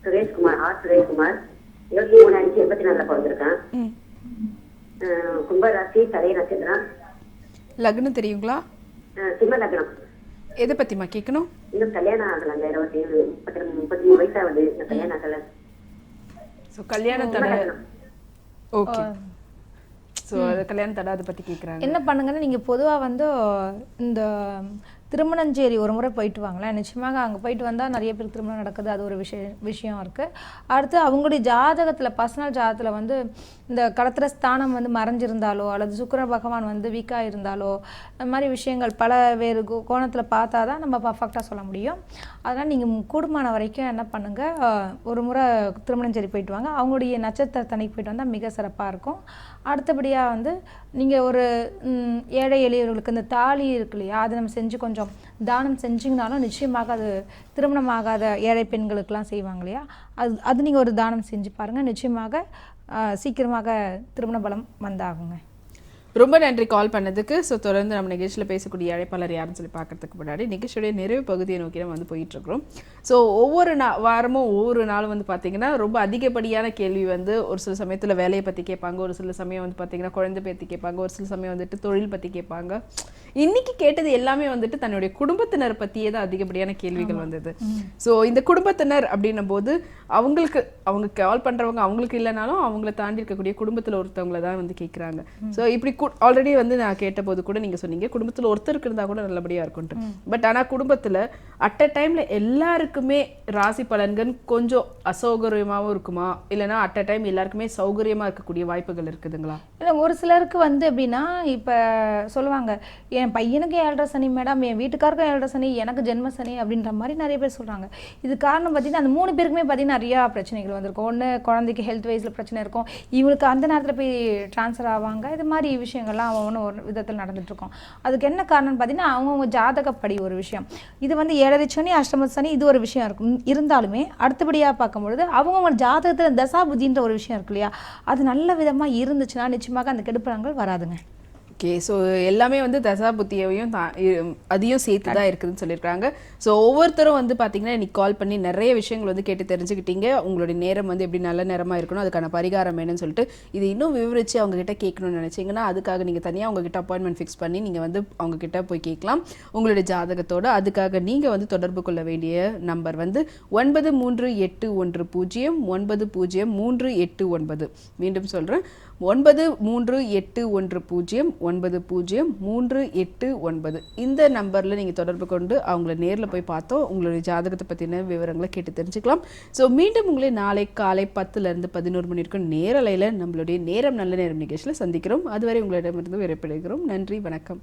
சுரேஷ்குமார், சுரேஷ்குமார், 23/5/84 பிறந்திருக்கான். கும்பராசி, சதய நட்சத்திரம். லக்னம் தெரியுங்களா? சிம்ம லக்னம். எதை பத்திமா கேட்கணும்? இன்னும் கல்யாணம் ஆகலாங்க. 33 வயசாகுது, கல்யாணம் ஆகல. கல்யாண தடை. ஓகே. ஸோ கல்யாண தடை அதை பற்றி கேட்குறாங்க. என்ன பண்ணுங்கன்னா, நீங்கள் பொதுவாக வந்து இந்த திருமணஞ்சேரி ஒரு முறை போயிட்டு வாங்களேன். நிச்சயமாக அங்கே போயிட்டு வந்தால் நிறைய பேர் திருமணம் நடக்குது. அது ஒரு விஷயம் இருக்குது. அடுத்து அவங்களுடைய ஜாதகத்தில், பர்சனல் ஜாதகத்தில் வந்து இந்த கடத்திர ஸ்தானம் வந்து மறைஞ்சிருந்தாலோ அல்லது சுக்கிர பகவான் வந்து வீக்காக இருந்தாலோ அந்த மாதிரி விஷயங்கள் பல வேறு கோணத்தில் பார்த்தா தான் நம்ம பர்ஃபெக்டாக சொல்ல முடியும். அதனால் நீங்கள் கூடுமான வரைக்கும் என்ன பண்ணுங்கள், ஒரு முறை திருமணஞ்சேரி போயிட்டு வாங்க. அவங்களுடைய நட்சத்திரத்தன்னைக்கு போயிட்டு வந்தால் மிக சிறப்பாக இருக்கும். அடுத்தபடியாக வந்து நீங்கள் ஒரு ஏழை எளியவர்களுக்கு இந்த தாலி இருக்கு இல்லையா, அது நம்ம செஞ்சு கொஞ்சம் தானம் செஞ்சிங்கனாலும் நிச்சயமாக அது திருமணமாகாத ஏழை பெண்களுக்கெல்லாம் செய்வாங்க இல்லையா, அது நீங்கள் ஒரு தானம் செஞ்சு பாருங்கள். நிச்சயமாக சீக்கிரமாக திருமண பலம் வந்தாகுங்க. ரொம்ப நன்றி கால் பண்ணதுக்கு. ஸோ தொடர்ந்து நம்ம நிகழ்ச்சியில் பேசக்கூடிய அழைப்பாளர் யாருன்னு சொல்லி பார்க்கறதுக்கு முன்னாடி நிகழ்ச்சியுடைய நிறைவு பகுதியை நோக்கி நம்ம வந்து போயிட்டுருக்கிறோம். ஸோ ஒவ்வொரு வாரமும் ஒவ்வொரு நாளும் வந்து பார்த்திங்கன்னா ரொம்ப அதிகப்படியான கேள்வி வந்து ஒரு சில சமயத்தில் வேலையை பற்றி கேட்பாங்க, ஒரு சில சமயம் வந்து பார்த்திங்கன்னா குழந்தை பற்றி கேட்பாங்க, ஒரு சில சமயம் வந்துட்டு தொழில் பற்றி கேட்பாங்க. இன்னைக்கு கேட்டது எல்லாமே வந்துட்டு தன்னுடைய குடும்பத்தினர் பற்றியே தான் அதிகப்படியான கேள்விகள் வந்தது. ஸோ இந்த குடும்பத்தினர் அப்படின்னும் போது அவங்க கால் பண்ணுறவங்க அவங்களுக்கு இல்லைனாலும் அவங்கள தாண்டி இருக்கக்கூடிய குடும்பத்தில் ஒருத்தவங்களை தான் வந்து கேட்குறாங்க. ஸோ இப்படி ஆல்ரெடி வந்து நான் கேட்டபோது கூட நீங்கள் சொன்னீங்க குடும்பத்தில் ஒருத்தருக்கு இருந்தால் கூட நல்லபடியாக இருக்கும்ட்டு. பட் ஆனால் குடும்பத்தில் அட் அ டைமில் எல்லாருக்குமே ராசி பலன்கள் கொஞ்சம் அசௌகரியமாகவும் இருக்குமா, இல்லைனா அட் அ டைம் எல்லாருக்குமே சௌகரியமாக இருக்கக்கூடிய வாய்ப்புகள் இருக்குதுங்களா? இல்லை, ஒரு சிலருக்கு வந்து எப்படின்னா, இப்போ சொல்லுவாங்க என் பையனுக்கு 7.5 சனி மேடம், என் வீட்டுக்காருக்கும் 7.5 சனி, எனக்கு ஜென்ம சனி அப்படின்ற மாதிரி நிறைய பேர் சொல்கிறாங்க. இது காரணம் பார்த்தீங்கன்னா அந்த 3 பேருக்குமே பார்த்தீங்கன்னா நிறையா பிரச்சனைகள் வந்திருக்கும். ஒன்று குழந்தைக்கு ஹெல்த் வைஸில் பிரச்சனை இருக்கும், இவங்களுக்கு அந்த நேரத்தில் போய் ட்ரான்ஸ்ஃபர் ஆவாங்க. இது மாதிரி விஷயங்கள்லாம் ஒரு விதத்தில் நடந்துட்டுருக்கோம். அதுக்கு என்ன காரணம்னு பார்த்தீங்கன்னா அவங்கவுங்க ஜாதகப்படி ஒரு விஷயம். இது வந்து 7.5 சனி, அஷ்டம சனி, இது ஒரு விஷயம் இருக்கும். இருந்தாலுமே அடுத்தபடியாக பார்க்கும்பொழுது அவங்கவுங்க ஜாதகத்தில் தசா புத்தின்ற ஒரு விஷயம் இருக்கு இல்லையா, அது நல்ல விதமாக இருந்துச்சுன்னா நிச்சயமாக அந்த கெடுப்பலங்கள் வராதுங்க. ஓகே. ஸோ எல்லாமே வந்து தசா புத்தியையும் அதையும் சேர்த்து தான் இருக்குதுன்னு சொல்லியிருக்காங்க. ஸோ ஒவ்வொருத்தரும் வந்து பார்த்தீங்கன்னா இன்னைக்கு கால் பண்ணி நிறைய விஷயங்கள் வந்து கேட்டு தெரிஞ்சுக்கிட்டீங்க. உங்களுடைய நேரம் வந்து எப்படி நல்ல நேரமாக இருக்கணும், அதுக்கான பரிகாரம் என்னன்னு சொல்லிட்டு இது இன்னும் விவரித்து அவங்ககிட்ட கேட்கணும்னு நினச்சிங்கன்னா அதுக்காக நீங்கள் தனியாக அவங்ககிட்ட அப்பாயின்மெண்ட் ஃபிக்ஸ் பண்ணி நீங்கள் வந்து அவங்ககிட்ட போய் கேட்கலாம் உங்களுடைய ஜாதகத்தோடு. அதுக்காக நீங்கள் வந்து தொடர்பு கொள்ள வேண்டிய நம்பர் வந்து 9381090389. மீண்டும் சொல்கிறேன், 9381090389 இந்த நம்பரில் நீங்கள் தொடர்பு கொண்டு அவங்கள நேரில் போய் பார்த்தோம் உங்களுடைய ஜாதகத்தை பற்றின விவரங்களை கேட்டு தெரிஞ்சுக்கலாம். ஸோ மீண்டும் உங்களை நாளை காலை 10லேருந்து 11 மணி வரைக்கும் நேரலையில் நம்மளுடைய நேரம் நல்ல நேரம் நிகழ்ச்சியில் சந்திக்கிறோம். அதுவரை உங்களிடமிருந்து விடைபெறுகிறோம். நன்றி, வணக்கம்.